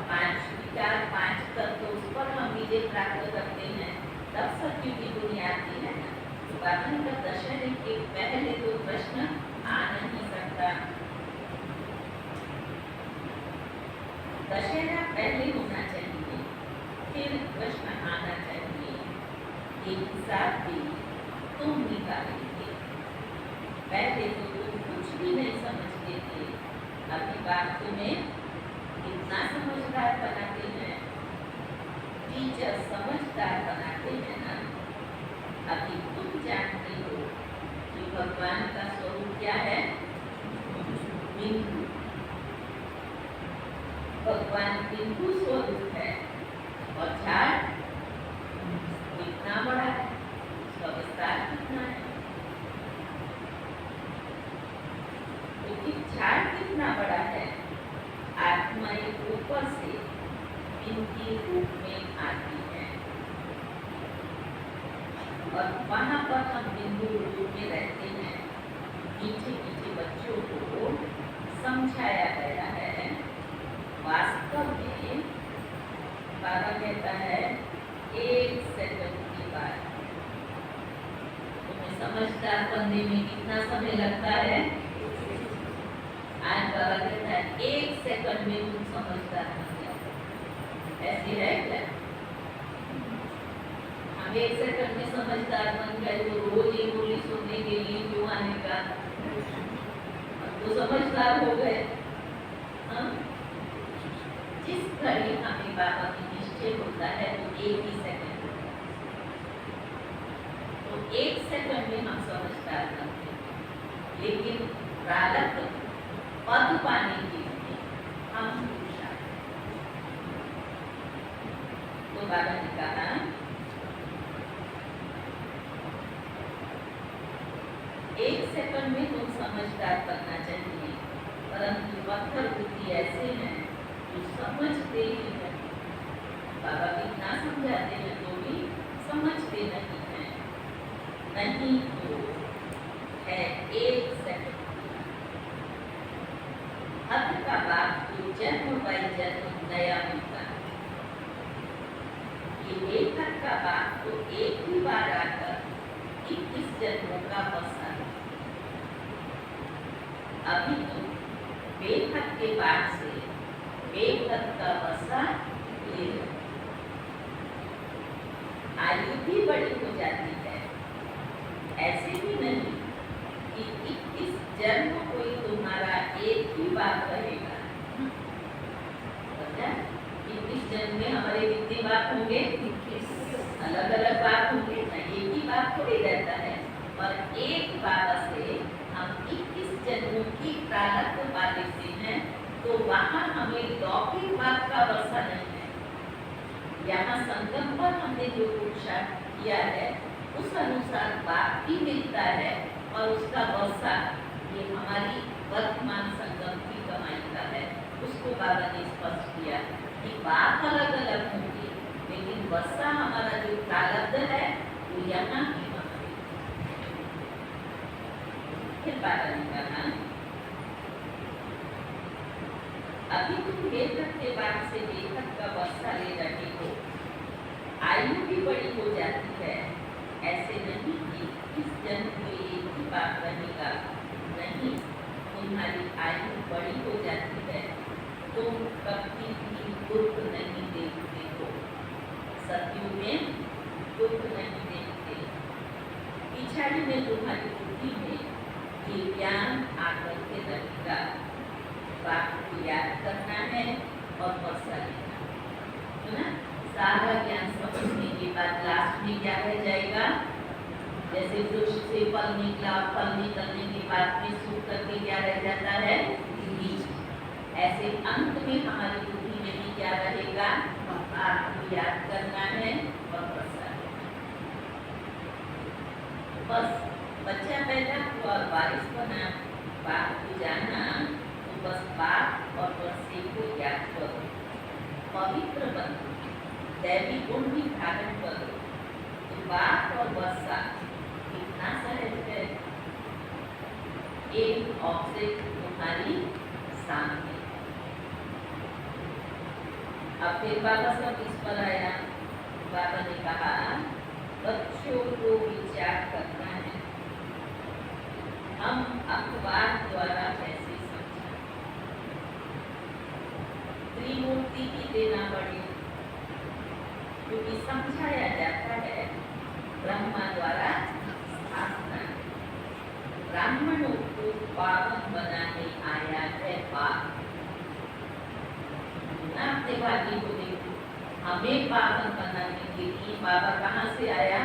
5 तक तो उस पर हम विजय प्राप्त करते हैं, तब सत्य की दुनिया आती है ना। बाकी का दशहरे के पहले तो कृष्ण आ नहीं सकता। दशहरा पहले होना चाहिए, फिर कृष्ण आना चाहिए। ये हिसाब भी तुम निकालेंगे। पहले तो तुम कुछ भी नहीं समझते थे, अभी बात तुम्हें कितना समझदार बनाते हैं। टीचर समझदार बनाते हैं ना। अभी तुम जानते हो कि भगवान का स्वरूप क्या है? बिंदु। भगवान बिंदु स्वरूप है और झाड़ कितना बड़ा है, उसका विस्तार कितना है। क्योंकि झाड़ कितना बड़ा है, आत्मा एक ऊपर से इनके रूप में आती है और वहां पर हम बिंदु रूप में रहते हैं। मीठे मीठे बच्चों को समझाया गया है। वास्तव में बाबा कहता है 1 सेकंड की बात तुम्हें समझदार बनने में कितना समय लगता है? आज बाबा कहता है 1 सेकंड में तुम समझदार बन जाओ। ऐसी है क्या? हम 1 सेकंड में समझदार बन गए तो रोज ये बोली सुनने के लिए क्यों आने का? तो समझदार हो गए। जिस घड़ी हमें बाबा की निश्चय होता है तो 1 ही सेकंड, तो 1 सेकंड में हम समझदार बनते हैं। लेकिन प्रारब्ध पद पाने के लिए हम पुरुषार्थ। तो बाबा ने कहा 1 सेकंड में तुम समझदार बनना चाहिए, परंतु पत्थर बुद्धि ऐसे हैं जो समझते ही नहीं। बाबा कितना समझाते हैं तो भी समझते नहीं हैं। नहीं तो है 1 सेकंड। हद का बाप तो जन्म बाई जन्म नया मिलता है। ये बेहद का बाप तो एक ही बार आकर 21 जन्मों का बसा। अभी तो बेहद के बाद से बेहद का बसा ले लो। आयु भी बड़ी हो जाती है। ऐसे भी नहीं कि 21 जन्म कोई तुम्हारा एक ही बात रहेगा। 21 जन्म में हमारे कितने बात होंगे? अलग अलग बात होंगे ना, एक ही बात थोड़ी रहता है। और एक बाबा से हम 21 जन्मों की प्रारब्ध पा लेते हैं, तो वहाँ हमें लौकिक बात का वर्षा नहीं है। यहाँ संगम पर हमने जो पुरुषार्थ किया है उस अनुसार बात भी मिलता है और उसका वर्षा ये हमारी वर्तमान संगम की कमाई का है। उसको बाबा ने स्पष्ट किया कि बात अलग अलग होगी, लेकिन वर्षा हमारा जो प्रारब्ध है वो यहाँ की हमारी। बाबा ने कहा, अभी तुम लेखक के बाद से लेखक का वर्षा ले रहे हो, आयु भी बड़ी हो जाती है। ऐसे नहीं कि इस जन्म में एक ही बात रहेगा, नहीं, तुम्हारी आयु बड़ी हो जाती है, तुम कभी भी दुख नहीं देखते हो, सत्युग में दुख नहीं देखते। पिछाड़ी में तुम्हारी बुद्धि में ये ज्ञान आकर के रहेगा, बात को याद करना है और वर्षा लेना है ना। सारा ज्ञान समझने के बाद लास्ट में क्या रह जाएगा, जैसे वृक्ष से फल निकला, फल निकलने के बाद में सूख करके क्या रह जाता है, बीज। ऐसे अंत में हमारी बुद्धि में भी क्या रहेगा, बात को याद करना है और वर्षा लेना। बस बच्चा पैदा हुआ और बारिश बना, बात को जाना, बस बात और वर्षे को याद करो, पवित्र बनो, दैवी गुण भी धारण करो, तो बात और वर्षा कितना सहज है। एक ऑब्जेक्ट तुम्हारी सामने। अब फिर बाबा सब इस पर आया, बाबा ने कहा बच्चों को विचार करना है, हम अखबार द्वारा कैसे त्रिमूर्ति की देना पड़े, क्योंकि समझाया जाता है ब्रह्मा द्वारा स्थापना, ब्राह्मणों को पावन बनाने आया है पाप। अपने भाभी को देखो, हमें पावन बनाने के लिए बाबा कहाँ से आया,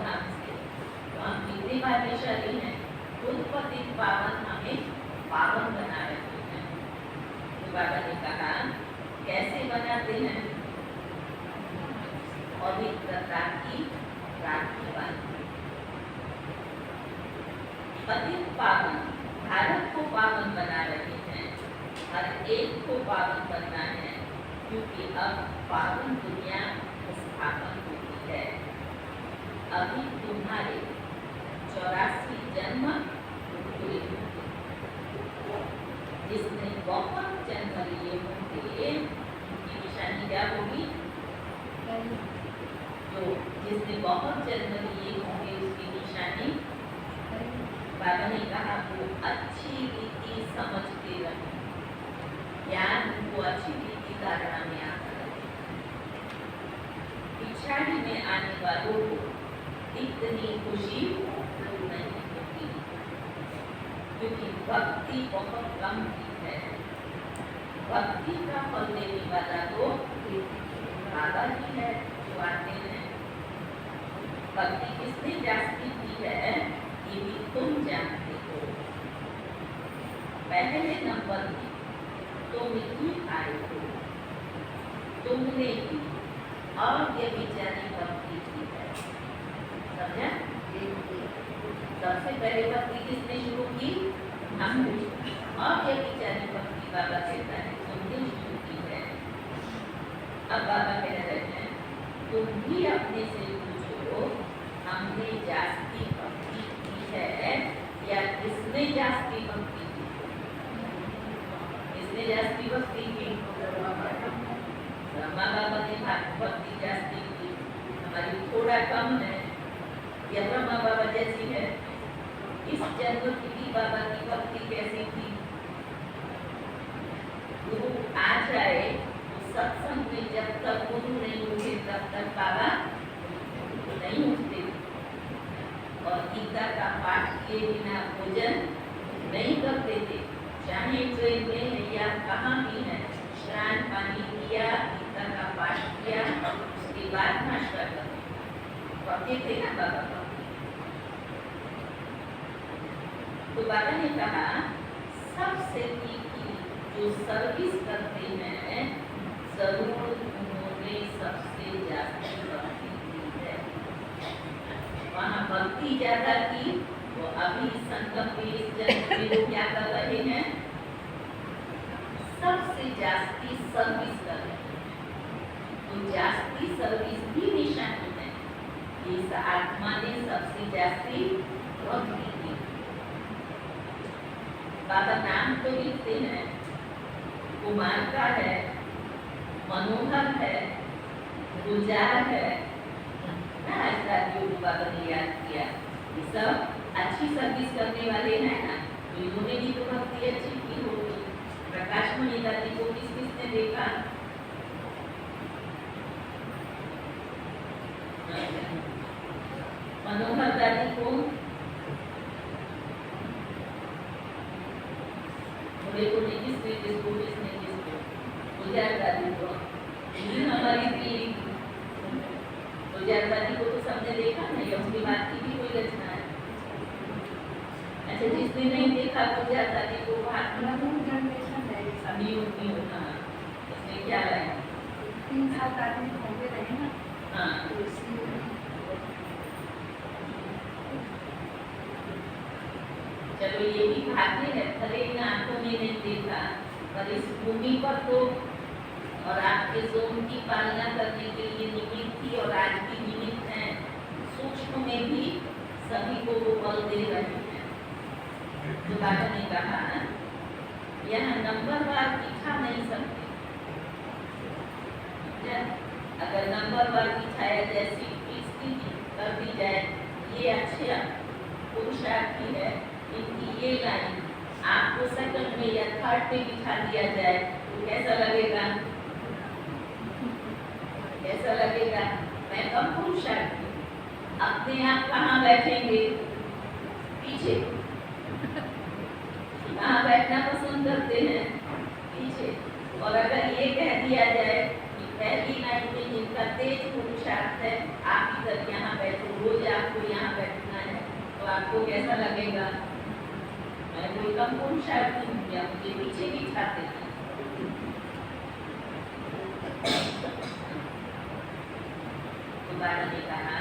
धाम से। तो हम कितने भाग्यशाली हैं, खुद पतित पावन हमें पावन बना रहे हैं। तो बाबा ने कहा कैसे बनाते हैं, पवित्रता की राखी बांधते। पतित पावन भारत को पावन बना रहे हैं, हर एक को पावन बनना है, क्योंकि अब पावन दुनिया स्थापन होती है। अभी तुम्हारे 84 जन्म पूरे होंगे, जिसने बहुत जन्म लिए होंगे उनकी निशानी क्या होगी, जो जिसने बहुत जन्म लिए होंगे उसकी निशानी, बाबा ने कहा वो अच्छी रीति समझते रहे, ज्ञान उनको अच्छी रीति धारणा में आता रहे। पिछाड़ी में आने वालों को इतनी खुशी नहीं होती, क्योंकि भक्ति बहुत कम की है। भक्ति का फल देने वाला तो बाबा ही है जो आते हैं। भक्ति किसने जास्ती की है ये भी तुम जानते हो। पहले नंबर में तुम ही आए हो, तुमने ही अव्यभिचारी भक्ति की है, समझा? सबसे पहले भक्ति किसने शुरू की, हमने। अव्यभिचारी भक्ति बाबा कहता है तुमने शुरू की है। अब बाबा कह रहे हैं तुम भी अपने से पूछो, हमने जास्ती भक्ति की है या किसने जास्ती भक्ति की? किसने जास्ती भक्ति की? ब्रह्मा बाबा ने भक्ति जास्ती की, हमारी थोड़ा कम है या ब्रह्मा बाबा जैसी है। इस जन्म की बाबा की भक्ति कैसी थी? गुरु आ जाए तो सत्संग में जब तक गुरु नहीं उठे तब तक बाबा नहीं उठते, और गीता का पाठ किए बिना भोजन नहीं करते थे। चाहे ट्रेन में या कहाँ भी है, स्नान पानी किया, गीता का पाठ किया, उसके बाद नाश्ता करते थे ना बाबा। तो बाबा ने कहा सबसे तीखी जो सर्विस करते हैं जरूर उन्होंने सबसे ज्यादा भक्ति की है। वहाँ भक्ति ज्यादा की, तो अभी संगम में इस जन्म में लोग क्या कर रहे हैं, सबसे जास्ती सर्विस कर रहे हैं। तो जास्ती सर्विस भी निशानी है। इस आत्मा ने सबसे जास्ती भक्ति की, बाबा नाम तो लिखते हैं, कुमार का है, मनोहर है, गुलजार है ना, ऐसा जो बाबा ने याद किया। ये सब अच्छी सर्विस करने वाले हैं ना, तो इन्होंने भी तो भक्ति अच्छी की होगी। प्रकाश मणि दादी को किस किसने देखा? मनोहर दादी को किसको गुलजार दादी को, हमारी पीढ़ी गुलजार दादी को तो सबने देखा नहीं, उसकी बात की भी कोई रचना है। अच्छा, जिसने नहीं देखा गुलजार दादी को, अभी उनकी होना इसमें क्या है, 3 साल आदमी होंगे रहे ना। हाँ, तो इसलिए चलो ये भी भाग्य है, भले इन आंखों में नहीं देखा, पर इस भूमि पर तो और आपके जोन की पालना करने के लिए निमित्त थी और आज भी निमित्त हैं। सूक्ष्म में भी सभी को वो बल दे रहे हैं। जो बाबा ने कहा यहाँ नंबरवार दिखा नहीं सकते, अगर नंबरवार दिखाया जैसी इसकी कर दी जाए, ये अच्छे पुरुषार्थी है, इनकी ये लाइन आपको सेकंड में या थर्ड में बिठा दिया जाए तो कैसा लगेगा? कैसा लगेगा? मैं कम पुरुषार्थी, अपने आप कहाँ बैठेंगे? पीछे। कहाँ बैठना पसंद करते हैं? पीछे। और अगर ये कह दिया जाए कि पहली लाइन में जिनका तेज पुरुषार्थ है, आप इधर यहाँ बैठो, रोज आपको यहाँ बैठना है, तो आपको कैसा लगेगा? मैं कोई कम पुरुषार्थी हूँ या मुझे पीछे बिठाते हैं? तो बाबा ने कहा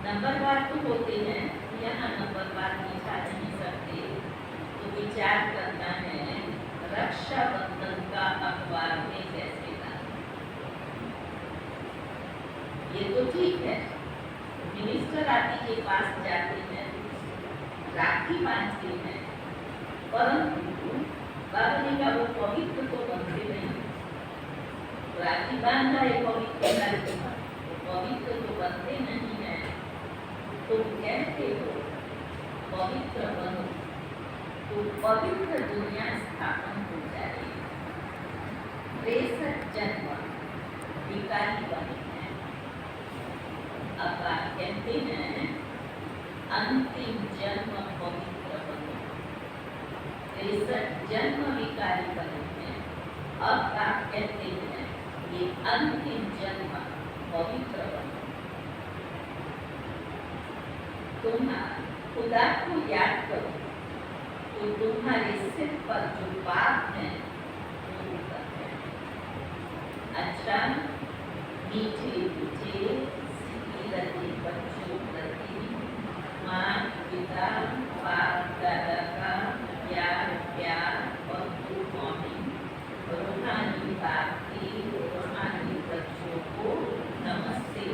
नंबरवार तो होते हैं, यहाँ नंबरवार बिठा नहीं सकते, तो विचार करना है रक्षाबंधन का अखबार में कैसे डालें। ये तो ठीक है, मिनिस्टर आदि के पास जाते हैं, राखी बांधते हैं, परंतु बाबा ने कहा वो पवित्र तो बनते नहीं। राखी बांधा है पवित्र, पवित्र तो बनते नहीं है। तुम कहते हो पवित्र बनो, तो पवित्र दुनिया स्थापन हो जाएगी। 63 जन्म विकारी बने हैं। अब आप कहते हैं अंतिम जन्म पवित्र बनो, 63 जन्म विकारी बने हैं। अब आप कहते हैं ये अंतिम जन्म पवित्र बनो। तुम खुदा को याद करो तो तुम्हारे सिर पर जो पाप है वो उतरते हैं। अच्छा, मीठे मीठे सीधी बच्चों प्रति माँ पिता बाप दादा का प्यार और गुड मॉर्निंग। रूहानी बाप की रूहानी बच्चों को नमस्ते।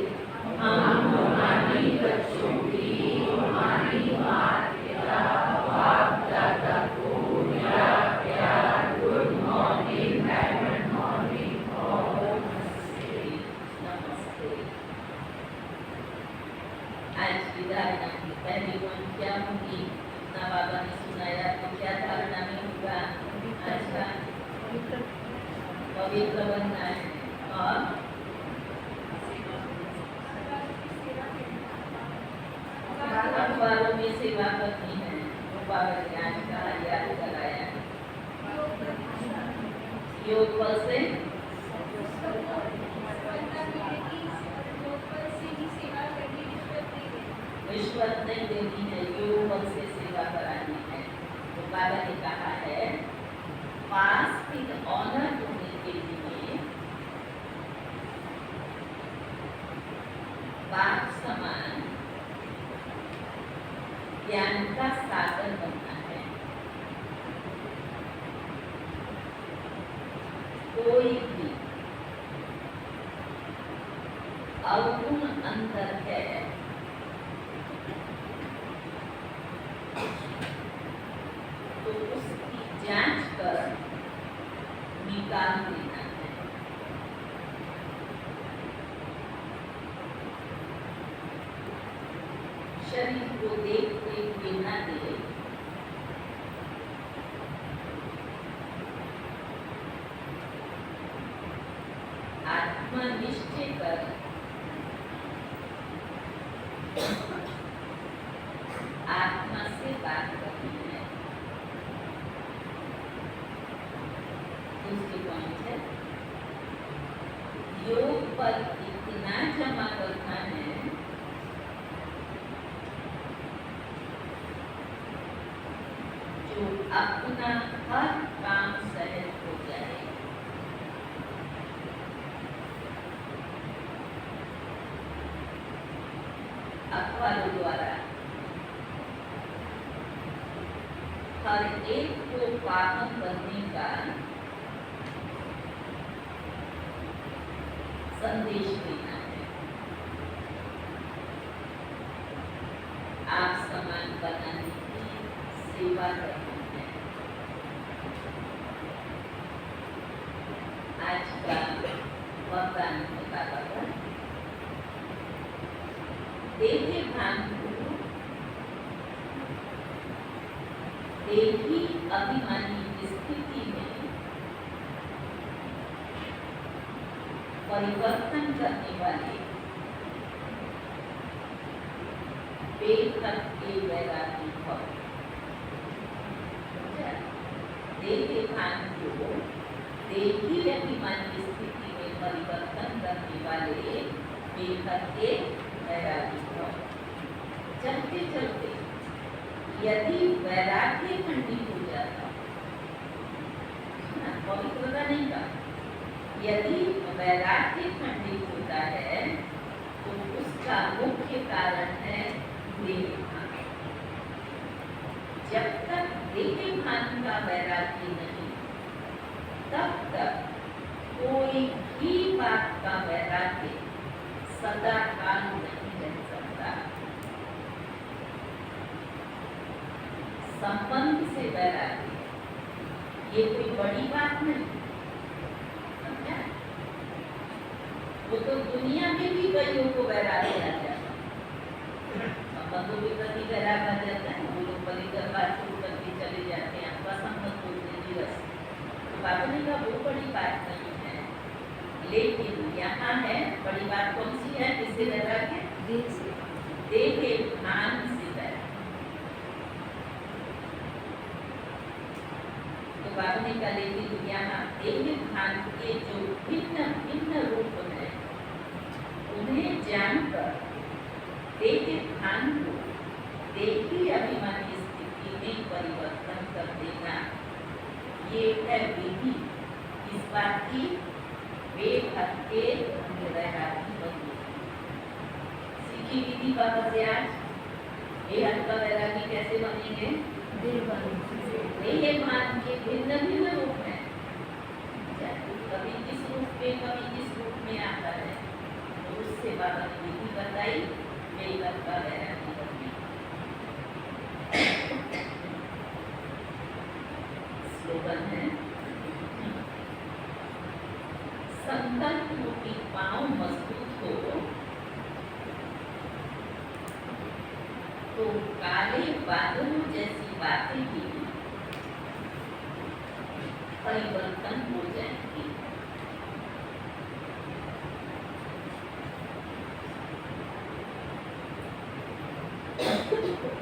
हम रूहानी बच्चों की रूहानी माँ पिता बाप दादा को मेरा प्यार, गुड मॉर्निंग, डायमंड मॉर्निंग और नमस्ते। आज विदाई की पहली वन क्या होगी? इतना बाबा ने सुनाया तो क्या धारणा में होगा? आज का पवित्र बनना है और अखबारों में सेवा करनी है। वो बाबा ने आज कहा, याद कराया। योग बल से रिश्वत नहीं देनी है, योग बल से सेवा करानी है। तो बाबा ने कहा है पास विद ऑनर होने के लिए बाप समान ज्ञान का सागर बनना है। कोई भी अवगुण अंतर है तो शरीर को देखते हुए न दे, आत्मनिश्चय कर आत्मा से बात करनी है। दूसरी पॉइंट है, योग पर इतना जमा करना है जो अपना हर काम सहज हो जाए। अखबारों द्वारा हर एक को पावन बनने का संदेश देना है। आप समान बनाने की सेवा करनी है। आज का वरदान बाबा का देहे भान को देही अभिमानी स्थिति में परिवर्तन करने वाले बेहद के वैरागी भव। देहे भान को देही अभिमानी स्थिति में परिवर्तन करने वाले बेहद के वैरागी भव। चलते चलते यदि वैराग्य खंडित हो जाता, पवित्रता नहीं का, यदि वैराग्य खंडित होता है तो उसका मुख्य कारण है देह भान। जब तक देह भान का वैराग्य नहीं, तब तक कोई भी बात का वैराग्य सदा काल नहीं रह सकता। संबंध से वैराग्य ये कोई बड़ी बात नहीं, समझा? वो तो दुनिया में भी कईयों को वैराग्य आ जाता है, संबंधों के प्रति वैराग्य आ जाता है। वो लोग परिकर बात शुरू करके चले जाते हैं, आपका संबंध बोलते दिवस, तो बाबा ने कहा वो बड़ी बात नहीं है। लेकिन यहाँ है बड़ी बात कौन सी है, किससे वैराग्य? देहे भान से वैराग्य। तो बाबा ने कहा लेकिन यहाँ देहे भान के जो भिन्न भिन्न रूप है उन्हें जानकर देहे भान को देही अभिमानी स्थिति में परिवर्तन कर देना, ये है विधि। इस बात की बेहद के वैरागी बनी सीखी विधि बाबा से। आज बेहद का वैरागी कैसे बनेंगे? देह भान के भिन्न भिन्न रूप है, कभी किस रूप में कभी किस रूप में आता है, तो उससे बाबा ने विधि बताई बेहद का वैरागी बनने। स्लोगन है, संकल्प रूपी पांव मजबूत हो तो काले बादलों जैसी बातें भी परिवर्तन हो जाएंगी।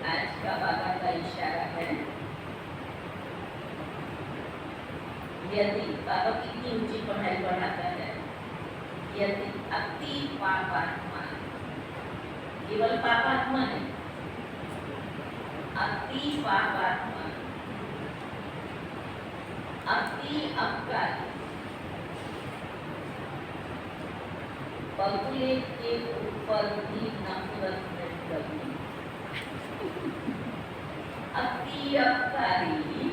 आज का बाबा का इशारा है, यदि बाबा कितनी ऊंची पढ़ाई पढ़ाता है, यदि अति पापात्मा, केवल पापात्मा नहीं, अति पापात्मा, अति अपराधी, बगुले के ऊपर भी नफरत नहीं करनी, अति अपराधी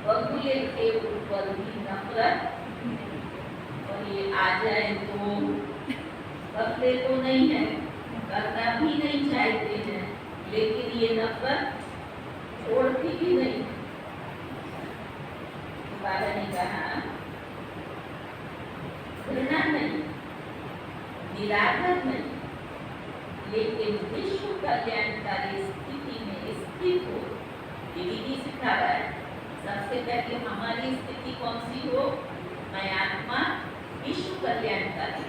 बगुले के ऊपर भी नफरत, और ये आ जाए तो बगले तो नहीं है, करना भी नहीं चाहते हैं, लेकिन ये नफरत छोड़ती भी नहीं। बाबा ने कहा घृणा नहीं, निरादर नहीं, लेकिन विश्व कल्याणकारी स्थिति में स्थित हो। विधि सिखा रहा है सबसे पहले हमारी स्थिति कौन सी हो, मैं आत्मा विश्व कल्याणकारी,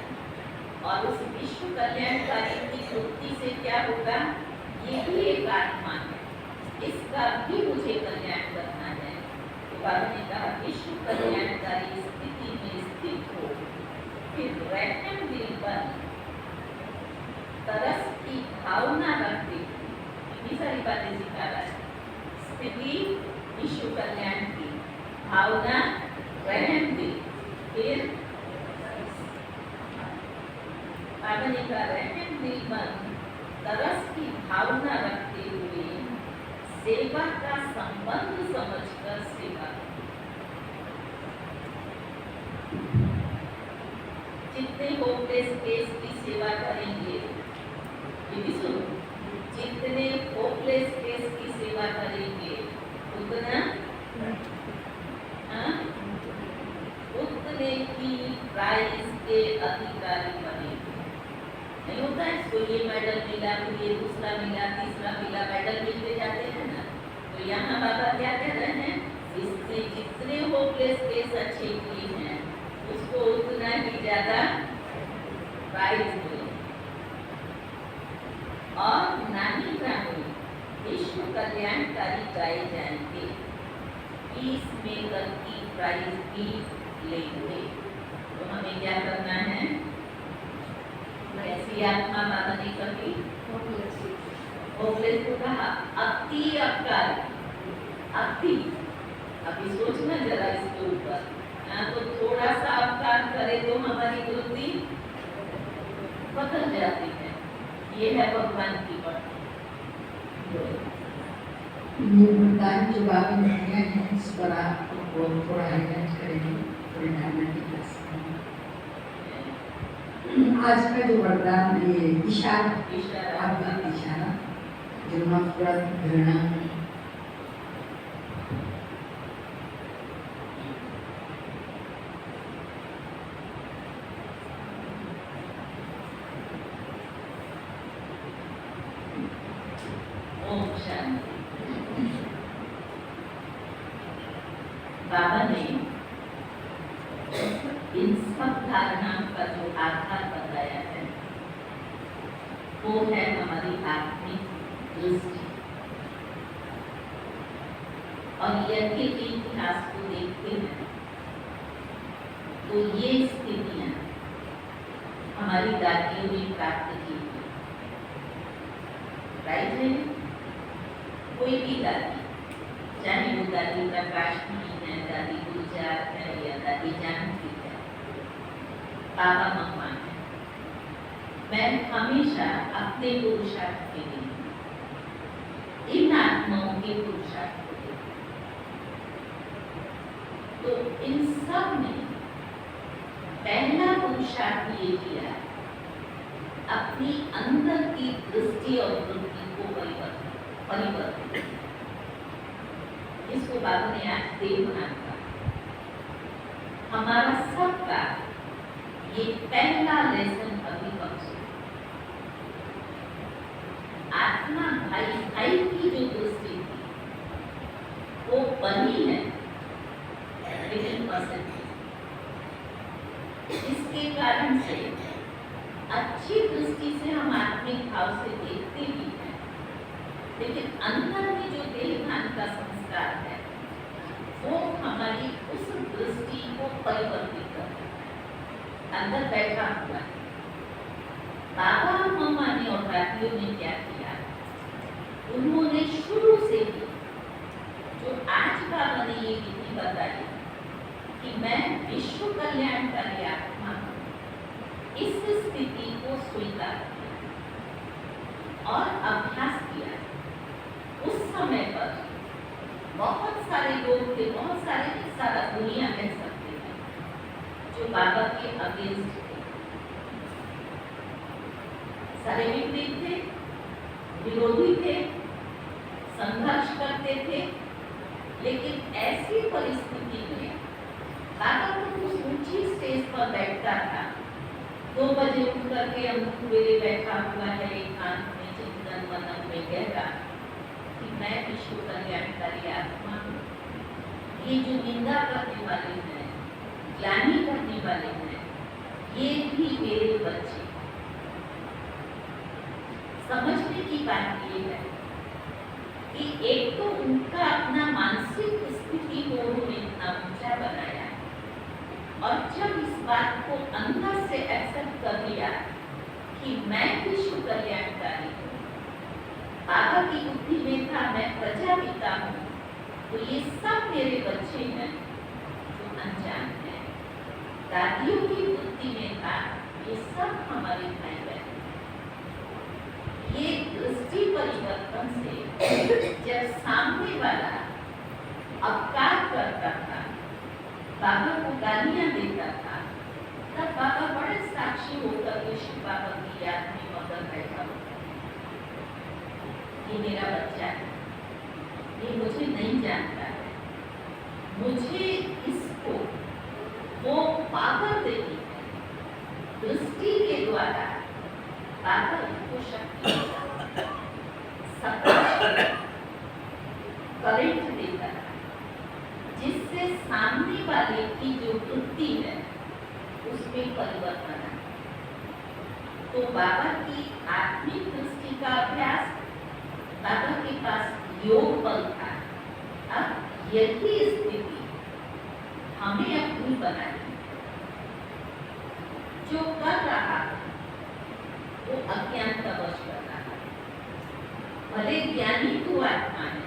और उस विश्व कल्याणकारी की वृत्ति से क्या होगा, ये भी एक आत्मा है, इसका भी मुझे कल्याण करना है। तो बाबा ने कहा विश्व कल्याणकारी स्थिति में स्थित हो, फिर रहम दिल पर तरस की भावना रखते, इतनी सारी बातें सिखा रहा है। स्थिति विश्व कल्याण की, भावना रहम दिल, फिर बाबा ने कहा रहम दिल पर तरस की भावना रखते हुए सेवा का संबंध समझकर सेवा, जितने होपलेस केस की सेवा करेंगे, ये भी सुनो, जितने होपलेस केस की सेवा करेंगे उतना उतने की प्राइज के अधिकारी बनेंगे। नहीं होता है, इसको ये मेडल मिला, फिर ये दूसरा मिला, तीसरा मिला, मेडल मिलते जाते हैं ना। तो यहाँ बाबा क्या कह रहे हैं, इससे जितने होपलेस केस अच्छे किए हैं उसको उतना ही ज्यादा प्राइज मिले, और नानी ग्रामी विश्व कल्याणकारी गाए जाएंगे, पीस मेकर की प्राइज भी लेंगे। तो हमें क्या करना है, ऐसी आत्मा बाबा ने कभी होपलेस को कहा अति अक्कार, अति, अभी सोचना जरा इसके ऊपर, तो थोड़ा सा अवकार करे तो हमारी वृत्ति बदल जाती है। ये है भगवान की बात। ये वरदान जो बाबा ने दिया है, इस पर आप थोड़ा हाईलाइट करेंगे, थोड़ी ड्रामेटिक कर सकते हैं। आज का जो वरदान ये इशारा, आपका इशारा जो नफरत, घृणा, बाबा ने इन सब धारणाओं का जो आधार बताया है वो है हमारी आत्मिक दृष्टि। और यदि इतिहास को देखते हैं तो ये स्थितियां हमारी दादियों ने प्राप्त की थी, राइट है? कोई भी दादी, चाहे वो दादी प्रकाशनी है, दादी गुलजार है, या दादी जानकी है, बाबा मम्मा है, मैं हमेशा अपने पुरुषार्थ के लिए इन आत्माओं के पुरुषार्थ को देखती। तो इन सब ने पहला पुरुषार्थ ये किया, अपनी अंदर की दृष्टि और वृत्ति को परिवर्तित, इसको बाबा ने आज देवनाथ का, हमारा सबका ये पहला लेसन अभी बख्श। आत्मा भाई भाई की जो दृष्टि थी वो बनी है, लेकिन पसंद, इसके कारण से अच्छी दृष्टि से हम आत्मिक भाव से देखते भी हैं, लेकिन अंदर में जो देहभान का संस्कार है वो हमारी उस दृष्टि को परिवर्तित करता है, अंदर बैठा हुआ है। बाबा मम्मा ने और दादियों ने क्या किया, उन्होंने शुरू से ही जो आज बाबा ने ये विधि बताई कि मैं विश्व कल्याणकारी आत्मा हूँ, इस स्थिति को स्वीकार किया और अभ्यास किया। उस समय पर बहुत सारे लोग थे, बहुत सारे, सारा दुनिया कह सकते हैं, जो बाबा के अगेंस्ट थे, सारे विपरीत थे, विरोधी थे, संघर्ष करते थे। लेकिन ऐसी परिस्थिति में बाबा को उस ऊंची स्टेज पर बैठता था 2 बजे उठ करके अंधेरे बैठा हुआ है एकांत में चिंतन मनन में गहरा कि मैं विश्व कल्याणकारी आत्मा हूँ। ये जो निंदा करने वाले हैं, ग्लानि करने वाले हैं, ये भी मेरे बच्चे। समझने की बात ये है कि एक तो उनका अपना मानसिक स्थिति को उन्होंने इतना ऊंचा बनाया और जब इस बात को अंदर से एक्सेप्ट कर लिया कि मैं विश्व कल्याणकारी हूँ, बाबा की बुद्धि में था मैं प्रजापिता हूँ, तो ये सब मेरे बच्चे हैं जो अनजान हैं। दादियों की बुद्धि में था ये सब हमारे भाई बहन। ये दृष्टि परिवर्तन से जब सामने वाला अपकार करता था, बाबा को गालियां देता था, तब बाबा बड़े साक्षी होकर शिव बाबा की याद में मगन बैठा होता। ये मेरा बच्चा है, ये मुझे नहीं जानता है, मुझे इसको वो पावर देनी है। दृष्टि के द्वारा बाबा को शक्ति करेंट देता है, जिससे सामने वाले की जो वृत्ति है उसमें परिवर्तन है। तो बाबा की आत्मिक दृष्टि का अभ्यास, बाबा के पास योग बल था। अब यही स्थिति हमें अपनी बनानी, जो कर रहा है वो अज्ञान का वश कर रहा है। भले ज्ञानी तो आत्मा है,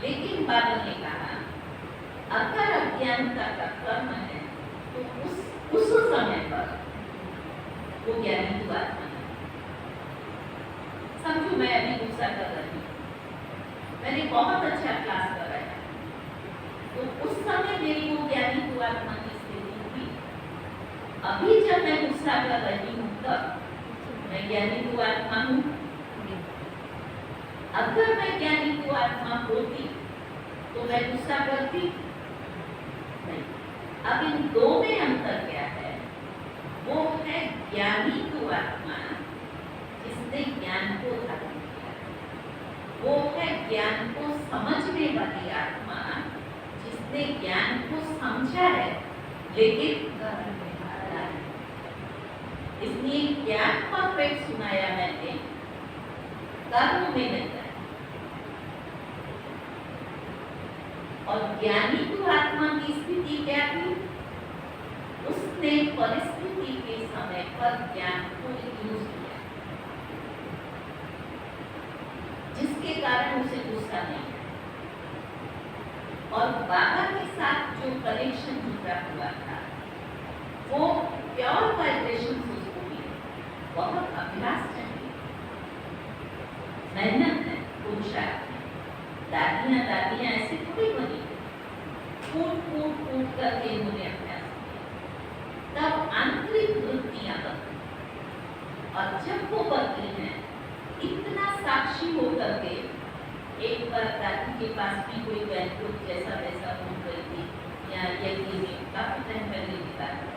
लेकिन बाबा ने कहा अगर अज्ञानता का कर्म है तो उस समय पर वो ज्ञानी तो आत्मा है। समझो मैं अभी गुस्सा कर रही हूँ, मैंने बहुत अच्छा क्लास कराया, तो उस समय मेरी वो ज्ञानी तो आत्मा की स्थिति हुई। अभी जब मैं गुस्सा कर रही हूँ तब मैं ज्ञानी तो आत्मा हूँ। अगर मैं ज्ञानी तो आत्मा होती तो मैं गुस्सा करती नहीं। अब इन दो में अंतर क्या है? वो है ज्ञानी तो आत्मा जिसने ज्ञान को धारण किया, वो है ज्ञान को समझने वाली आत्मा जिसने ज्ञान को समझा है लेकिन इसलिए ज्ञान परफेक्ट सुनाया मैंने, कर्म में नहीं है। और ज्ञानी तो आत्मा की स्थिति क्या थी? उसने परिस्थिति के समय पर ज्ञान को यूज किया, जिसके कारण उसे गुस्सा नहीं है। और बाबा के साथ जो कनेक्शन जुड़ा हुआ था वो प्योर वाइब्रेशन उसको मिले। बहुत अभ्यास चाहिए, मेहनत है, पुरुषार्थ है। दादियां ऐसे थोड़ी बनी, कूट करके इन्होंने अभ्यास किया, तब आंतरिक वृत्तियां बदली। और जब वो बदली हैं, इतना साक्षी होकर के एक बार दादी के पास भी कोई बहन को जैसा वैसा बोल रही थी, या यज्ञ में काफी टाइम पहले की बात है,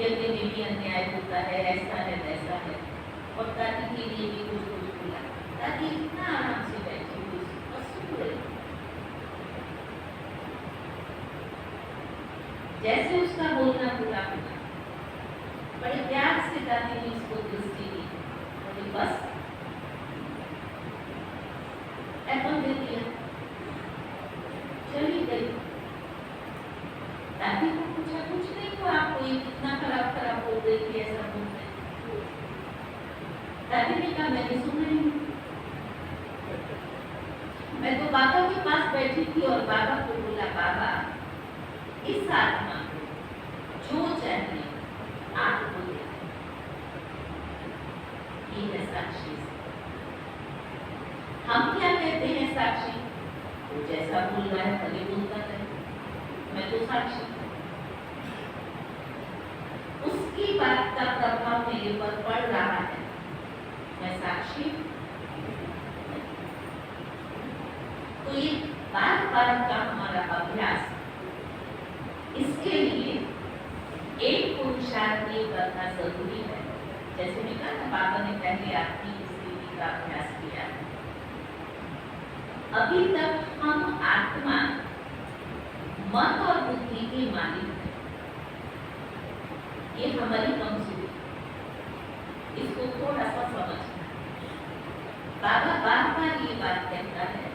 यज्ञ में भी अन्याय होता है, ऐसा है वैसा है, और दादी के लिए भी कुछ बोला। दादी इतना आराम से बैठी हुई और सुन रही, जैसे उसका बोलना पूरा हुआ, बड़े प्यार से दादी ने उसको दृष्टि दी, बोली बस एप्पल दे दिया, चली गई। दादी को पूछा कुछ नहीं हुआ, आपको ये कितना खराब बोल रही थी, ऐसा बोल रही। दादी ने कहा मैंने सुन रही हूँ, मैं तो बाबा के पास बैठी थी और बाबा को बोला बाबा इस आत्मा को जो चाहिए आपको दे। ये है साक्षी। हम क्या कहते हैं साक्षी? वो जैसा बोल रहा है भले बोलता है, मैं तो साक्षी। उसकी बात का प्रभाव मेरे पर पड़ रहा है, मैं साक्षी। तो ये बार बार का हमारा अभ्यास, इसके लिए एक पुरुष पुरुषार्थ ये करना जरूरी है। जैसे भी कहा ना, बाबा ने पहले आपकी स्थिति का अभ्यास किया। अभी तक हम आत्मा, मन और बुद्धि के मालिक हैं। ये हमारी कमजोरी, इसको थोड़ा सा समझना। बाबा बार बार ये बात कहता है,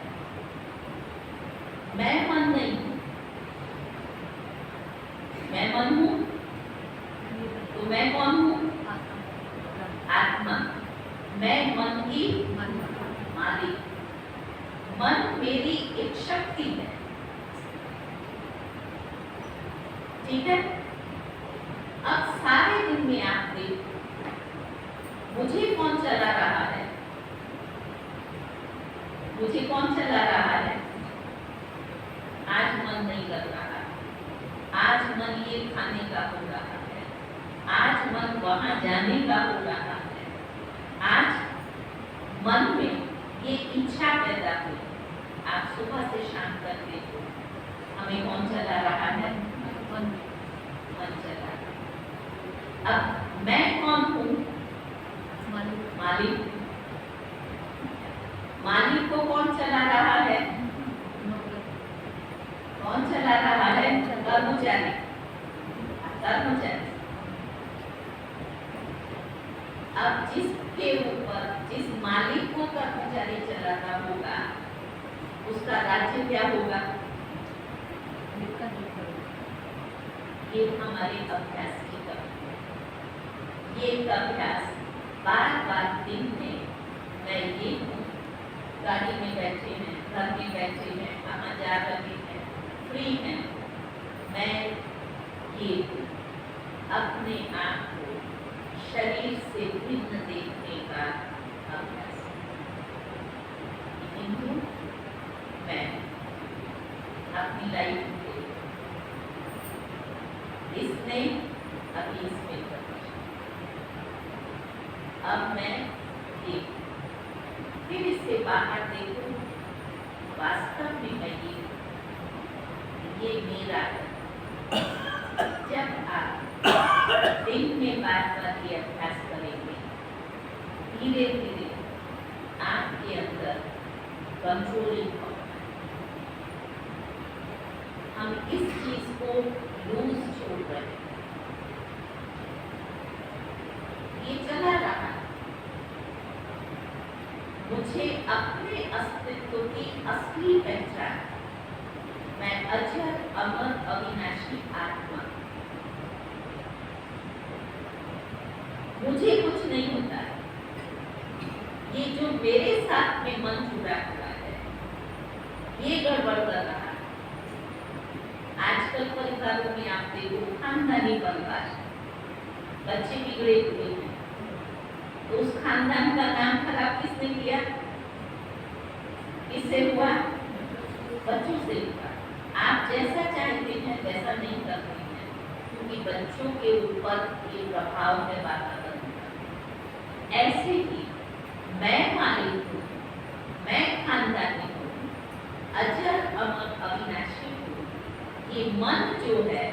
मैं मन नहीं हूं। मैं मन हूं तो मैं कौन हूं? आत्मा। मैं मन की मालिक। मन मेरी एक शक्ति है, ठीक है। अब सारे दिन में आप देखो, मुझे कौन चला रहा है? मुझे कौन चला रहा है? आज मन नहीं कर रहा, आज मन ये खाने का हो रहा है, आज मन वहां जाने का हो रहा है, आज मन में ये इच्छा पैदा हुई। आप सुबह से शाम तक देखो, हमें कौन चला रहा है? मन चला रहा है। अब मैं कौन हूँ? मालिक। मालिक को कौन चला रहा है? कौन चला रहा है? कर्मचारी। कर्मचारी। अब जिसके ऊपर, जिस मालिक को कर्मचारी चलाना होगा, उसका राज्य क्या होगा? ये हमारे अभ्यास की कमी है। ये अभ्यास बार बार दिन में, मैं ये हूँ, गाड़ी में बैठे हैं, घर में बैठे हैं, कहाँ जा रहे हैं, फ्री हैं, मैं ये हूँ। अपने आप को शरीर से भिन्न देखने का अभ्यास। हिंदू मैं अपनी लाइफ में इसने अभी इसमें प्रवेश। अब मैं एक फिर इससे बाहर देखूं, वास्तव में मैं ये मेरा है। जब आप दिन में बार बार ये अभ्यास करेंगे, धीरे धीरे आपके अंदर कंट्रोलिंग होगा। हम इस चीज को लूज छोड़ रहे हैं, ये चला रहा। मुझे अपने अस्तित्व की असली पहचान, मैं अजर अमर अविनाशी आत्मा, मुझे कुछ नहीं होता है। ये जो मेरे साथ में मन जुड़ा हुआ है, ये गड़बड़ कर रहा है। आजकल परिवारों में आप देखो, खानदानी परिवार, बच्चे बिगड़े हुए हैं, तो उस खानदान का नाम खराब किसने किया? किससे हुआ? बच्चों से हुआ। आप जैसा चाहते हैं वैसा नहीं करते हैं, क्योंकि बच्चों के ऊपर ये प्रभाव है वातावरण का। ऐसे ही मैं मालिक हूँ, मैं खानदानी हूँ, अजर अमर अविनाशी हूँ। ये मन जो है,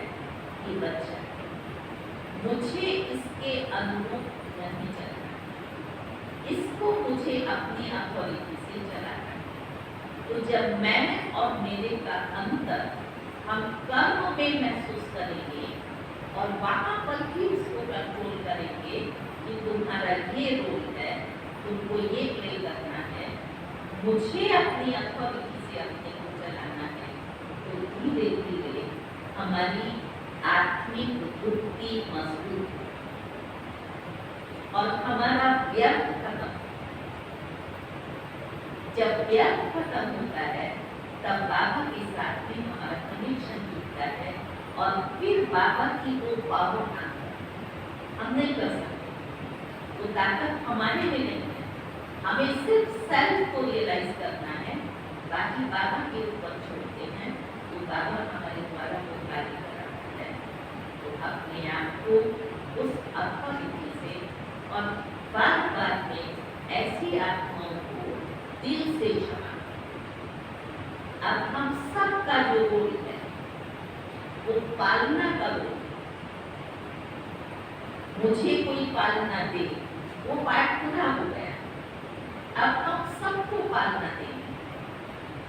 ये बच्चा है, मुझे इसके अनुरूप नहीं चलना, इसको मुझे अपनी अथॉरिटी से चलाना। तो जब मैं और मेरे का अंतर हम कर्म में महसूस करेंगे और वहां पर भी उसको कंट्रोल करेंगे कि तुम्हारा ये रोल है, तुमको ये प्ले करना है, मुझे अपनी अथॉरिटी से अपने को चलाना है, तो धीरे धीरे हमारी आत्मिक बुद्धि मजबूत हो और हमारा व्यर्थ खत्म। जब व्यर्थ खत्म होता है, तब बाबा के साथ में हमारा कनेक्शन जुड़ता है और फिर बाबा की वो पावर आता है। हम नहीं कर सकते, वो ताकत हमारे में नहीं है। हमें सिर्फ सेल्फ को रियलाइज करना है, बाकी बाबा के ऊपर छोड़ते हैं, तो बाबा हमारे द्वारा वो कार्य कराता है। तो अपने आप को उस अथॉरिटी से और बार बार में ऐसी आत्माओं को दिल से क्षमा। अब हम सबका जो रोल है, वो पालना का रोल। मुझे कोई पालना दे, वो पाठ पूरा हो गया। अब हम सबको पालना देंगे।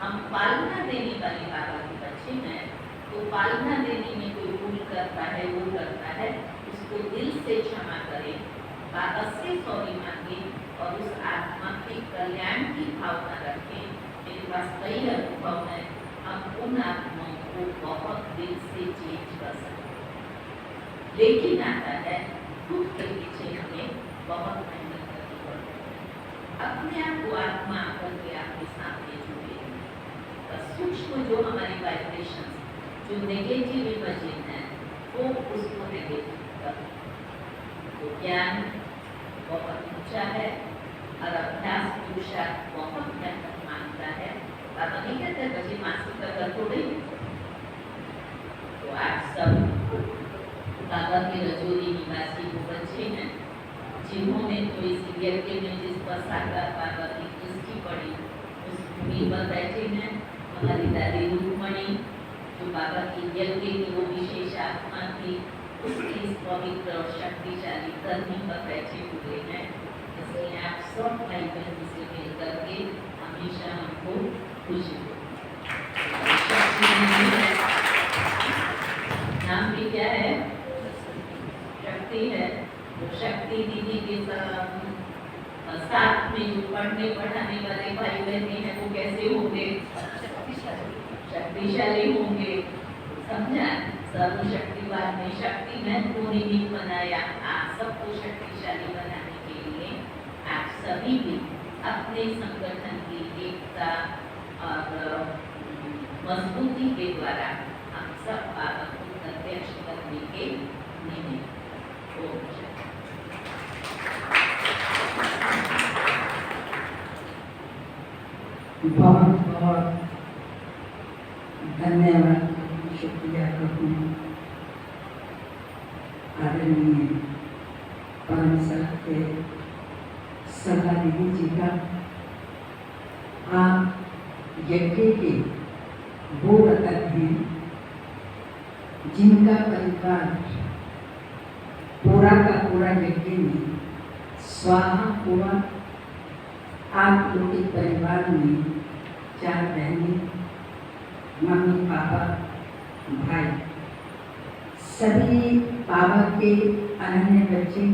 हम पालना देने वाले बाबा के बच्चे हैं, तो पालना देने में कोई भूल करता है, वो करता है, उसको दिल से क्षमा करें, बाबा से सॉरी मांगे और उस आत्मा के कल्याण की भावना रखें। मेरे पास कई अनुभव है, हम उन आत्माओं को बहुत दिल से चेंज कर सकते हैं, लेकिन आता है खुद के पीछे हमें बहुत मेहनत करनी पड़ती है। अपने आप को आत्मा करके आपके सामने जुड़े, सूक्ष्म जो हमारी वाइब्रेशन, जो नेगेटिव इमेजिन है, वो उसको नेगेटिव कर। तो ज्ञान बहुत ऊंचा है और अभ्यास पुरुषार्थ बहुत मेहनत मांगता है। बाबा नहीं कहते बच्चे मानसिक कर थोड़े। तो आप सब बाबा के रजोरी निवासी वो बच्चे हैं जिन्होंने तो इस यज्ञ में जिस पर साकार बाबा की दृष्टि पड़ी, उस भूमि पर बैठे हैं। हमारी दादी रुक्मणी जो बाबा की यज्ञ की वो विशेष आत्मा थी, उसकी इस पवित्र और शक्तिशाली कर्मी पर बैठे हुए हैं। इसलिए आप सब भाई बहन से मिल करके हमेशा हमको खुशी हो। नाम भी क्या है? शक्ति है। तो शक्ति दीदी के साथ में जो पढ़ने पढ़ाने वाले भाई बहने हैं वो कैसे होंगे? शक्तिशाली होंगे। समझा? सर्वशक्तिवाद में शक्ति महत्व निमित्त बनाया। आप सबको शक्तिशाली बनाने के लिए आप सभी भी अपने संगठन की एकता और मजबूती के द्वारा हम सब बाबा को प्रत्यक्ष करने के निमित्त बहुत बहुत धन्यवाद, शुक्रिया करूँ आदरणीय परम सत्य सदा दीदी जी का। आप यज्ञ के वो रतन हैं जिनका परिवार पूरा का पूरा यज्ञ में स्वाहा हुआ। आप लोग के परिवार में 4 बहनें, मम्मी पापा भाई, सभी बाबा के अनन्य बच्चे।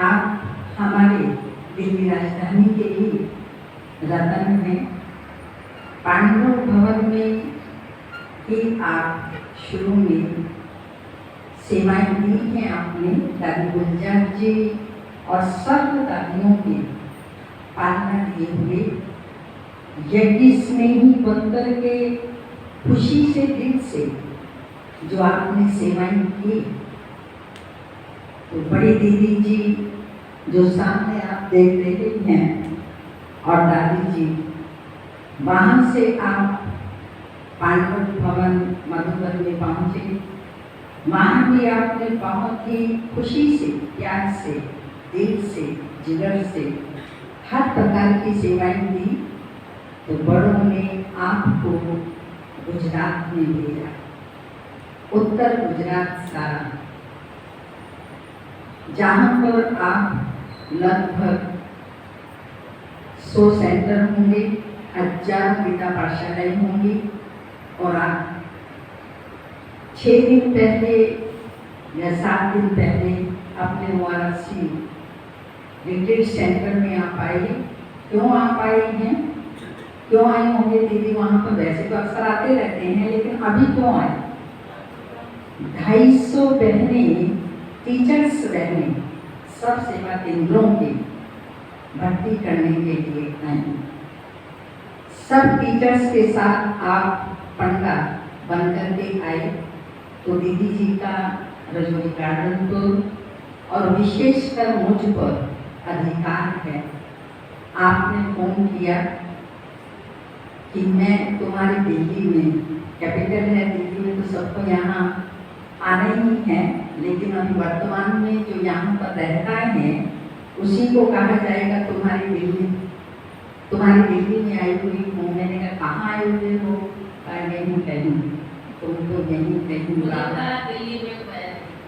आप हमारे दिल्ली राजधानी के ही रतन हैं। पांडव भवन में ही आप शुरू में सेवाएं दी हैं आपने। दादी गुलजार जी और सर्व दादियों की पालना किए हुए यज्ञ स्नेही बनकर के खुशी से दिल से जो आपने सेवाएं की। तो बड़ी दीदी जी जो सामने आप देख रहे हैं और दादी जी, वहाँ से आप पांडव भवन मधुबन में पहुँचे। वहाँ भी आपने बहुत ही खुशी से, प्यार से, दिल से, जिगर से हर प्रकार की सेवाएं दी। तो बड़ों ने आपको गुजरात में भेजा, उत्तर गुजरात सारा, जहाँ पर आप लगभग 100 सेंटर होंगे, हजारों पिता पाठशालाएं होंगी। और आप 6 दिन पहले या 7 दिन पहले अपने वाराणसी रिट्रीट सेंटर में आप आए। क्यों आप आए हैं? क्यों आए होंगे दीदी? वहाँ पर वैसे तो अक्सर आते रहते हैं, लेकिन अभी क्यों आए? 250 बहनें, टीचर्स बहनें, सब सेवा केंद्रों की भर्ती करने के लिए आए। सब टीचर्स के साथ आप पंडा बनकर के आए। तो दीदी जी का रजोरी गार्डन पर और विशेषकर मुझ पर अधिकार है। आपने फोन किया कि मैं तुम्हारी दिल्ली में, कैपिटल है दिल्ली में, तो सबको यहाँ आना ही है, लेकिन अभी वर्तमान में जो यहाँ पर रहता है उसी को कहा जाएगा तुम्हारी दिल्ली में आई हुई हूँ। मैंने कहा कहाँ आए हुए हो? नहीं कहीं, तुम तो यहीं कहीं दिल्ली में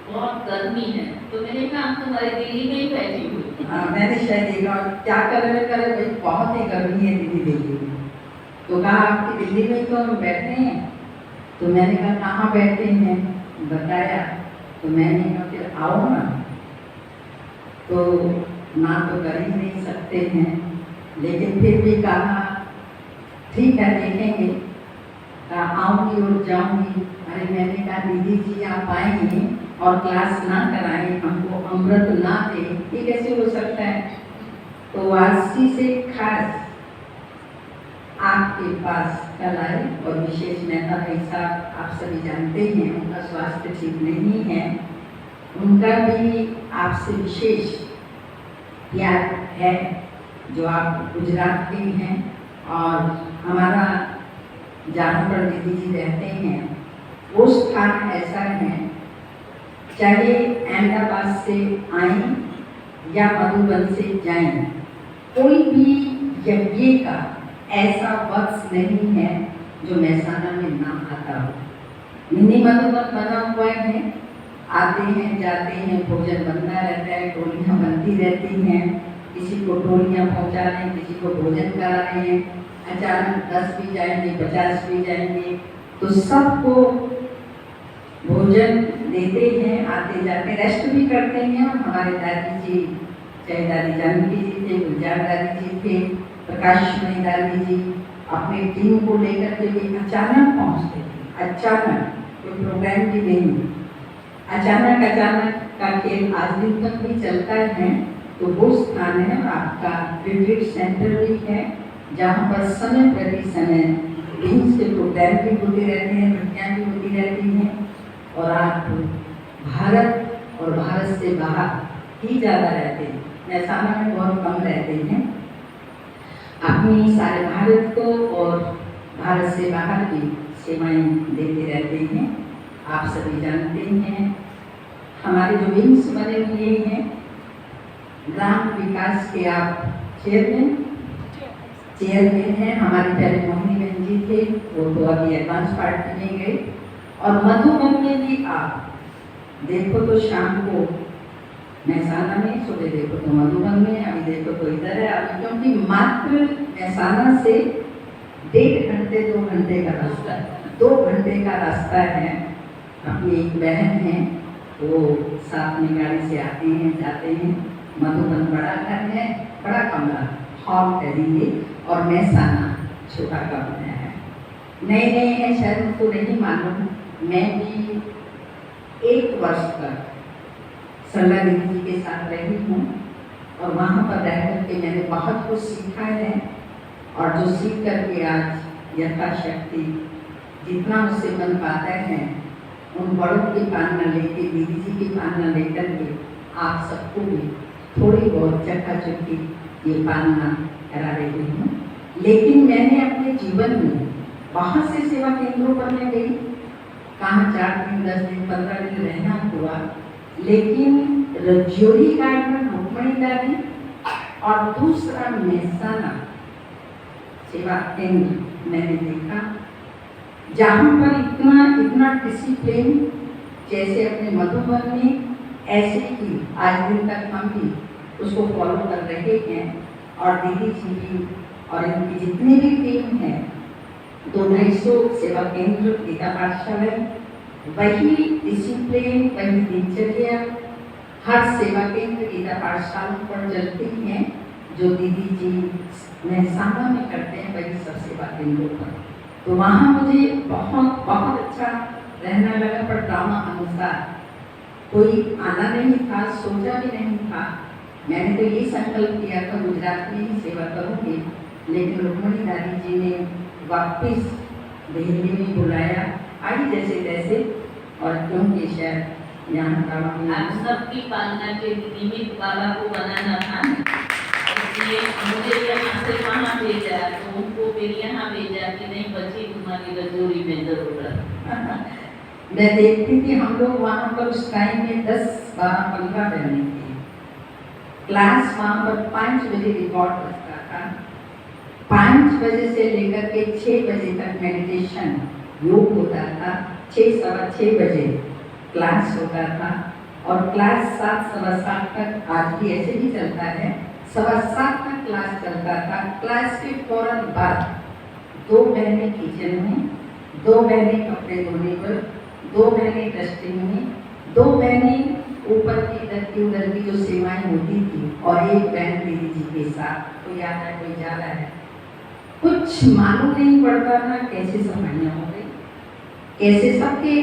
बहुत गर्मी है, तो मैंने कहा हम तुम्हारी दिल्ली में ही बैठी हुई। मैंने शायद देखा क्या करे भाई, बहुत ही गर्मी है दीदी दिल्ली में। तो कहा आपकी दिल्ली में तो हम बैठे हैं। तो मैंने कहा कहाँ बैठे हैं, बताया। तो मैंने कहा फिर आओ ना। तो ना तो कर ही नहीं सकते हैं, लेकिन फिर भी कहा ठीक है देखेंगे। आऊँगी और जाऊँगी। अरे मैंने कहा दीदी जी आप आएंगे और क्लास ना कराएं, हमको अमृत ना दे, ये कैसे हो सकता है। तो वासी से खास आपके पास कल आए और विशेष मेहता भाई साहब आप सभी जानते हैं उनका स्वास्थ्य ठीक नहीं है। उनका भी आपसे विशेष प्यार है, जो आप गुजरात के हैं और हमारा जहाँ पर दीदी जी रहते हैं वो स्थान ऐसा है, चाहे अहमदाबाद से आए या मधुबन से जाएं, कोई भी यज्ञ का ऐसा वक्त नहीं है जो महसाना में ना आता हो। मिनी मधुबन बना हुआ है, आते हैं जाते हैं, भोजन बनता रहता है, टोलियाँ बनती रहती हैं, किसी को टोलियाँ पहुँचा रहे हैं, किसी को भोजन करा रहे हैं। अचानक 10 भी जाएंगे, 50 भी जाएंगे, तो सबको भोजन देते हैं, आते जाते रेस्ट भी करते हैं। और हमारे दादी जी, चाहे दादी जानकी जी थे, गुलजार दादी जी थे, प्रकाश मणि दादी जी, अपनी टीम को लेकर के भी अचानक पहुँचते थे। अचानक, कोई प्रोग्राम भी नहीं, अचानक का खेल आज दिन तक भी चलता है। तो वो स्थान है आपका रिट्रीट सेंटर भी है, जहाँ पर समय प्रति समय बीच के प्रोग्राम भी होते रहते हैं, नृत्याँ भी होती रहती हैं। और आप भारत और भारत से बाहर ही ज़्यादा रहते हैं, महसाना में बहुत कम रहते हैं। अपनी सारे भारत को और भारत से बाहर भी सेवाएं देते रहते हैं। आप सभी जानते हैं हमारे जो विंग्स बने हुए हैं, ग्राम विकास के आप चेयरमैन हैं। हमारे पहले मोहिनी बहन जी थे, वो तो अभी एडवांस पार्टी में गए। और मधुबन में भी आप देखो तो शाम को महसाना में, सुबह देखो तो मधुबन में, अभी देखो तो इधर है। अभी क्योंकि मात्र महसाना से 1.5 घंटे 2 घंटे का रास्ता, 2 घंटे का रास्ता है। अपनी एक बहन है, वो साथ में गाड़ी से आते हैं जाते हैं। मधुबन बड़ा घर है, बड़ा कमरा हॉल करेंगे, और महसाना छोटा कमरा है। नए नए हैं शायद उनको नहीं मालूम, मैं भी 1 वर्ष तक सरला दीदी जी के साथ रही हूँ और वहाँ पर रह करके मैंने बहुत कुछ सीखा है। और जो सीख करके आज यथाशक्ति जितना मुझसे बन पाता है, उन बड़ों की पालना लेके, दीदी जी की पालना लेकर के आप सबको भी थोड़ी बहुत चक्का-चक्की ये पालना करा रही हूँ। लेकिन मैंने अपने जीवन में बहुत से सेवा केंद्रों पर मैं गई, कहाँ 4 दिन 10 दिन 15 दिन रहना हुआ, लेकिन रजौरी गार्डन रुक्मणी दादी और दूसरा महसाना सेवा केंद्र मैंने देखा, जहाँ पर इतना डिसिप्लिन जैसे अपने मधुबन में, ऐसे ही आज दिन तक हम भी उसको फॉलो कर रहे हैं। और दीदी जी भी और इनकी जितनी भी टीम है, 200-250 सेवा केंद्र, गीता पाठशाला, वही डिसिप्लिन, वही दिनचर्या हर सेवा केंद्र गीता पाठशाला पर चलती हैं, जो दीदी जी महसाना में करते हैं, वही सब सेवा केंद्रों पर। तो वहाँ मुझे बहुत अच्छा रहना लगा, पर ड्रामा अनुसार कोई आना नहीं था, सोचा भी नहीं था। मैंने तो ये संकल्प किया था गुजरात में ही सेवा करूँगी, लेकिन रुक्मणी दादी जी ने वापस दिल्ली में बुलाया, आई जैसे तैसे। और क्योंकि शायद यहाँ का आप सबकी पालना के निमित्त बाबा को बनाना था, इसलिए मुझे यहाँ से वहाँ भेजा, तो उनको फिर यहाँ भेजा कि नहीं बच्ची तुम्हारी रजौरी में जरूरत। मैं देखती थी हम लोग वहाँ पर उस टाइम में 10, 12, 15 बहनें थी। क्लास वहाँ पर 5 बजे रिकॉर्ड बजता था, 5 बजे से लेकर के 6 बजे तक मेडिटेशन योग होता था, 6, सवा 6 बजे क्लास होता था। और क्लास 7 सवा 7 तक आज भी ऐसे ही चलता है। सवा 7 तक क्लास चलता था। क्लास के फौरन बाद 2 बहनें किचन में, 2 बहनें कपड़े धोने पर, 2 बहनें डस्टिंग में, 2 बहनें ऊपर की इधर की उधर की जो सेवाएं होती थी और एक बहन दीदी जी के साथ। कोई आ रहा है, कोई जा रहा है, कुछ मालूम नहीं पड़ता था कैसे सफाइयाँ हो गई, कैसे सबके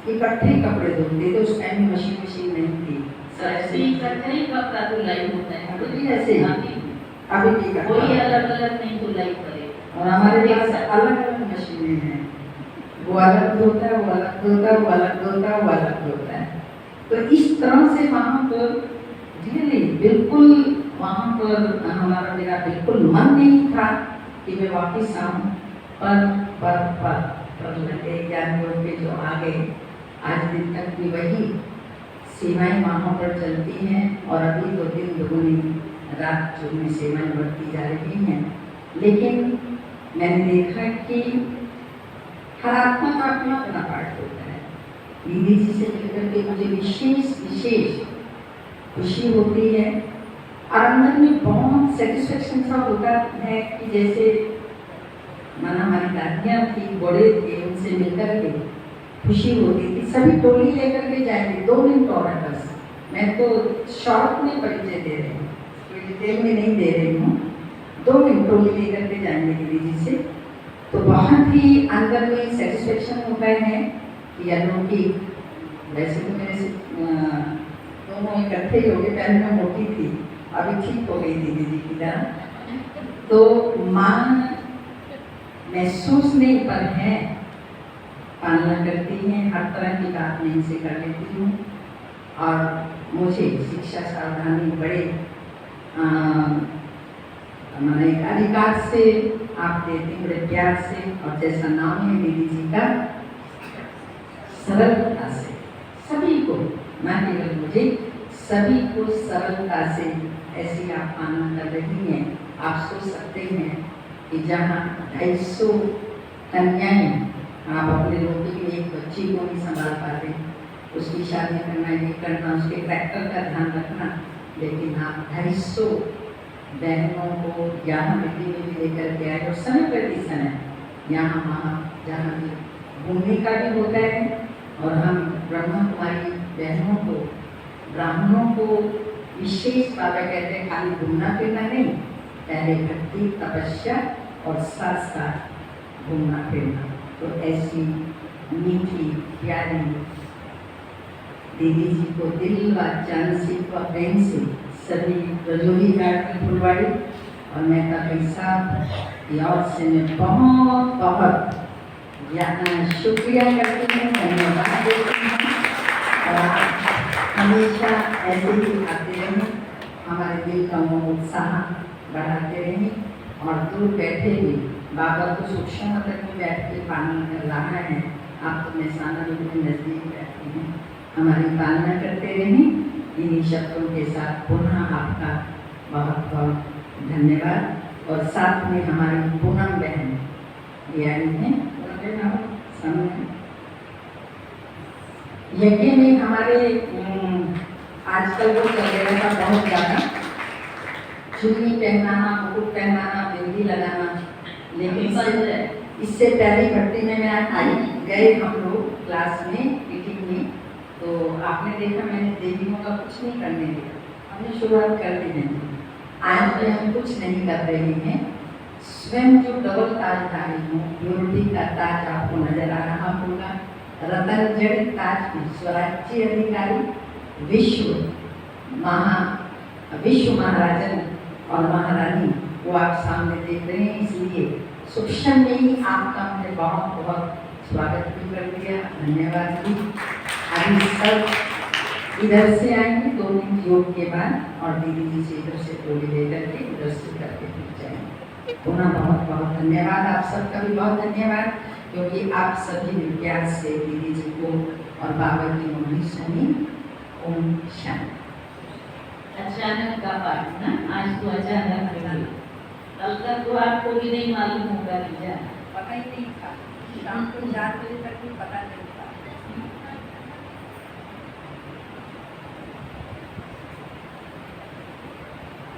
इकट्ठे कपड़े धोते थे। उस टाइम में मशीन नहीं थी। सबसे इकट्ठा ही कपड़ा धुलाई होता है। अभी भी ऐसे ही, अभी भी इकट्ठा। कोई अलग अलग नहीं धुलाई करे। और हमारे पास अलग अलग मशीनें हैं। वो अलग धोता है, वो अलग धोता है, वो अलग धोता है, वो अलग धोता है। तो इस तरह से वहाँ पर रियली बिल्कुल वहाँ पर हमारा मेरा बिल्कुल मन नहीं था कि मैं वापस आऊँ। पर लगे जानवर के जो आ गए, आज दिन तक भी वही सेवाएं वहाँ पर चलती हैं और अभी तो दिन दुगुनी रात चौगुनी सेवाएं बढ़ती जा रही हैं। लेकिन मैंने देखा कि हर आत्मा का अपना अपना पाठ होता है। दीदी जी से मिलकर के मुझे विशेष खुशी होती है और अंदर में बहुत सेटिस्फेक्शन सा होता है कि जैसे माना हमारी दादियाँ थी, बड़े थे, उनसे मिलकर के खुशी होती थी। सभी टोली लेकर के जाएंगे। 2 मिनट और है बस। मैं तो शॉर्ट में परिचय दे रही हूँ, कोई डिटेल में नहीं दे रही हूँ। 2 मिनट टोली लेकर के जाएंगे दीदी जी से, तो बहुत ही अंदर में सेटिस्फेक्शन होता है कि अलौकिक। वैसे तो मेरे से दोनों इकट्ठे ही हो गए। पहले मैं मोटी थी, अभी ठीक हो गई दीदी जी की तरह। तो माँ महसूस नहीं पर है, पालना करती हैं, हर तरह की बात मैं इनसे कर लेती हूँ। और मुझे शिक्षा सावधानी बड़े मैंने अधिकार से आप देते हैं, बड़े प्यार से। और जैसा नाम है दीदी जी का, सरलता से सभी को, ना केवल मुझे, सभी को सरलता से ऐसी आप पालना कर रही हैं। आप सोच सकते हैं कि जहाँ 250 कन्याएं, आप अपने रोटी में एक बच्ची को नहीं संभाल पाते, उसकी शादी करना, ये करना, उसके कैरेक्टर का ध्यान रखना, लेकिन आप 250 बहनों को यहाँ मिट्टी में भी लेकर के आए। और समय प्रतिशत है यहाँ वहाँ जहाँ भी घूमने का भी होता है। और हम ब्रह्मा कुमारी बहनों को, ब्राह्मणों को विशेष बाबा कहते हैं, खाली घूमना फिरना नहीं, पहले भक्ति तपस्या और साथ साथ घूमना फिरना। तो ऐसी मीठी प्यारी दीदी जी को दिल व जान से व प्रेम से सभी रजोली घाट की फुलवाड़ी और मेहता भाई साहब की ओर से मैं बहुत बहुत शुक्रिया करती हूँ, धन्यवाद देती हूँ। और आप हमेशा ऐसे ही आते रहें, हमारे दिल का उत्साह बढ़ाते रहें। और दूर बैठे भी बाबा को सूक्ष्म मतलब में बैठ के पालना कर रहा है। आप तो महसाना में नज़दीक बैठते हैं, हमारी पालना करते रहें। इन्हीं शब्दों के साथ पुनः आपका बहुत बहुत धन्यवाद। और साथ में हमारी पूनम बहन ये आई हैं, यज्ञ में हमारे आजकल वो चल रहा था बहुत ज़्यादा, चुन्नी पहनाना, मुकुट पहनाना, बिंदी लगाना। लेकिन इससे पहले भट्टी में मैं आई गए हम लोग क्लास में मीटिंग में, तो आपने देखा मैंने देवियों का कुछ नहीं करने दिया, हमने शुरुआत कर दी नहीं। आज भी हम कुछ नहीं कर रहे हैं। स्वयं जो डबल ताजधारी हूँ, प्योरिटी का ताज आपको नजर आ रहा होगा, रतन जड़ित ताज की स्वराज्य अधिकारी, विश्व महाराजन और महारानी वो आप सामने देख रहे हैं। इसलिए सूक्ष्म में ही आपका हमने बहुत बहुत स्वागत भी कर दिया, धन्यवाद भी। अभी सब इधर से आएंगे 2 दिन योग के बाद, और दीदी जी से इधर से टोली लेकर के इधर से करके फिर जाएंगे। पुनः बहुत बहुत धन्यवाद, आप सबका भी बहुत धन्यवाद, क्योंकि आप सभी ने प्यार से दीदी जी को और बाबा की मुरली सुनी। ओम शांति। अचानक का पाठ ना, आज तो अचानक है। कल तक तो आपको भी नहीं मालूम होगा कि पता ही नहीं था, शाम को 4 बजे तक भी पता नहीं।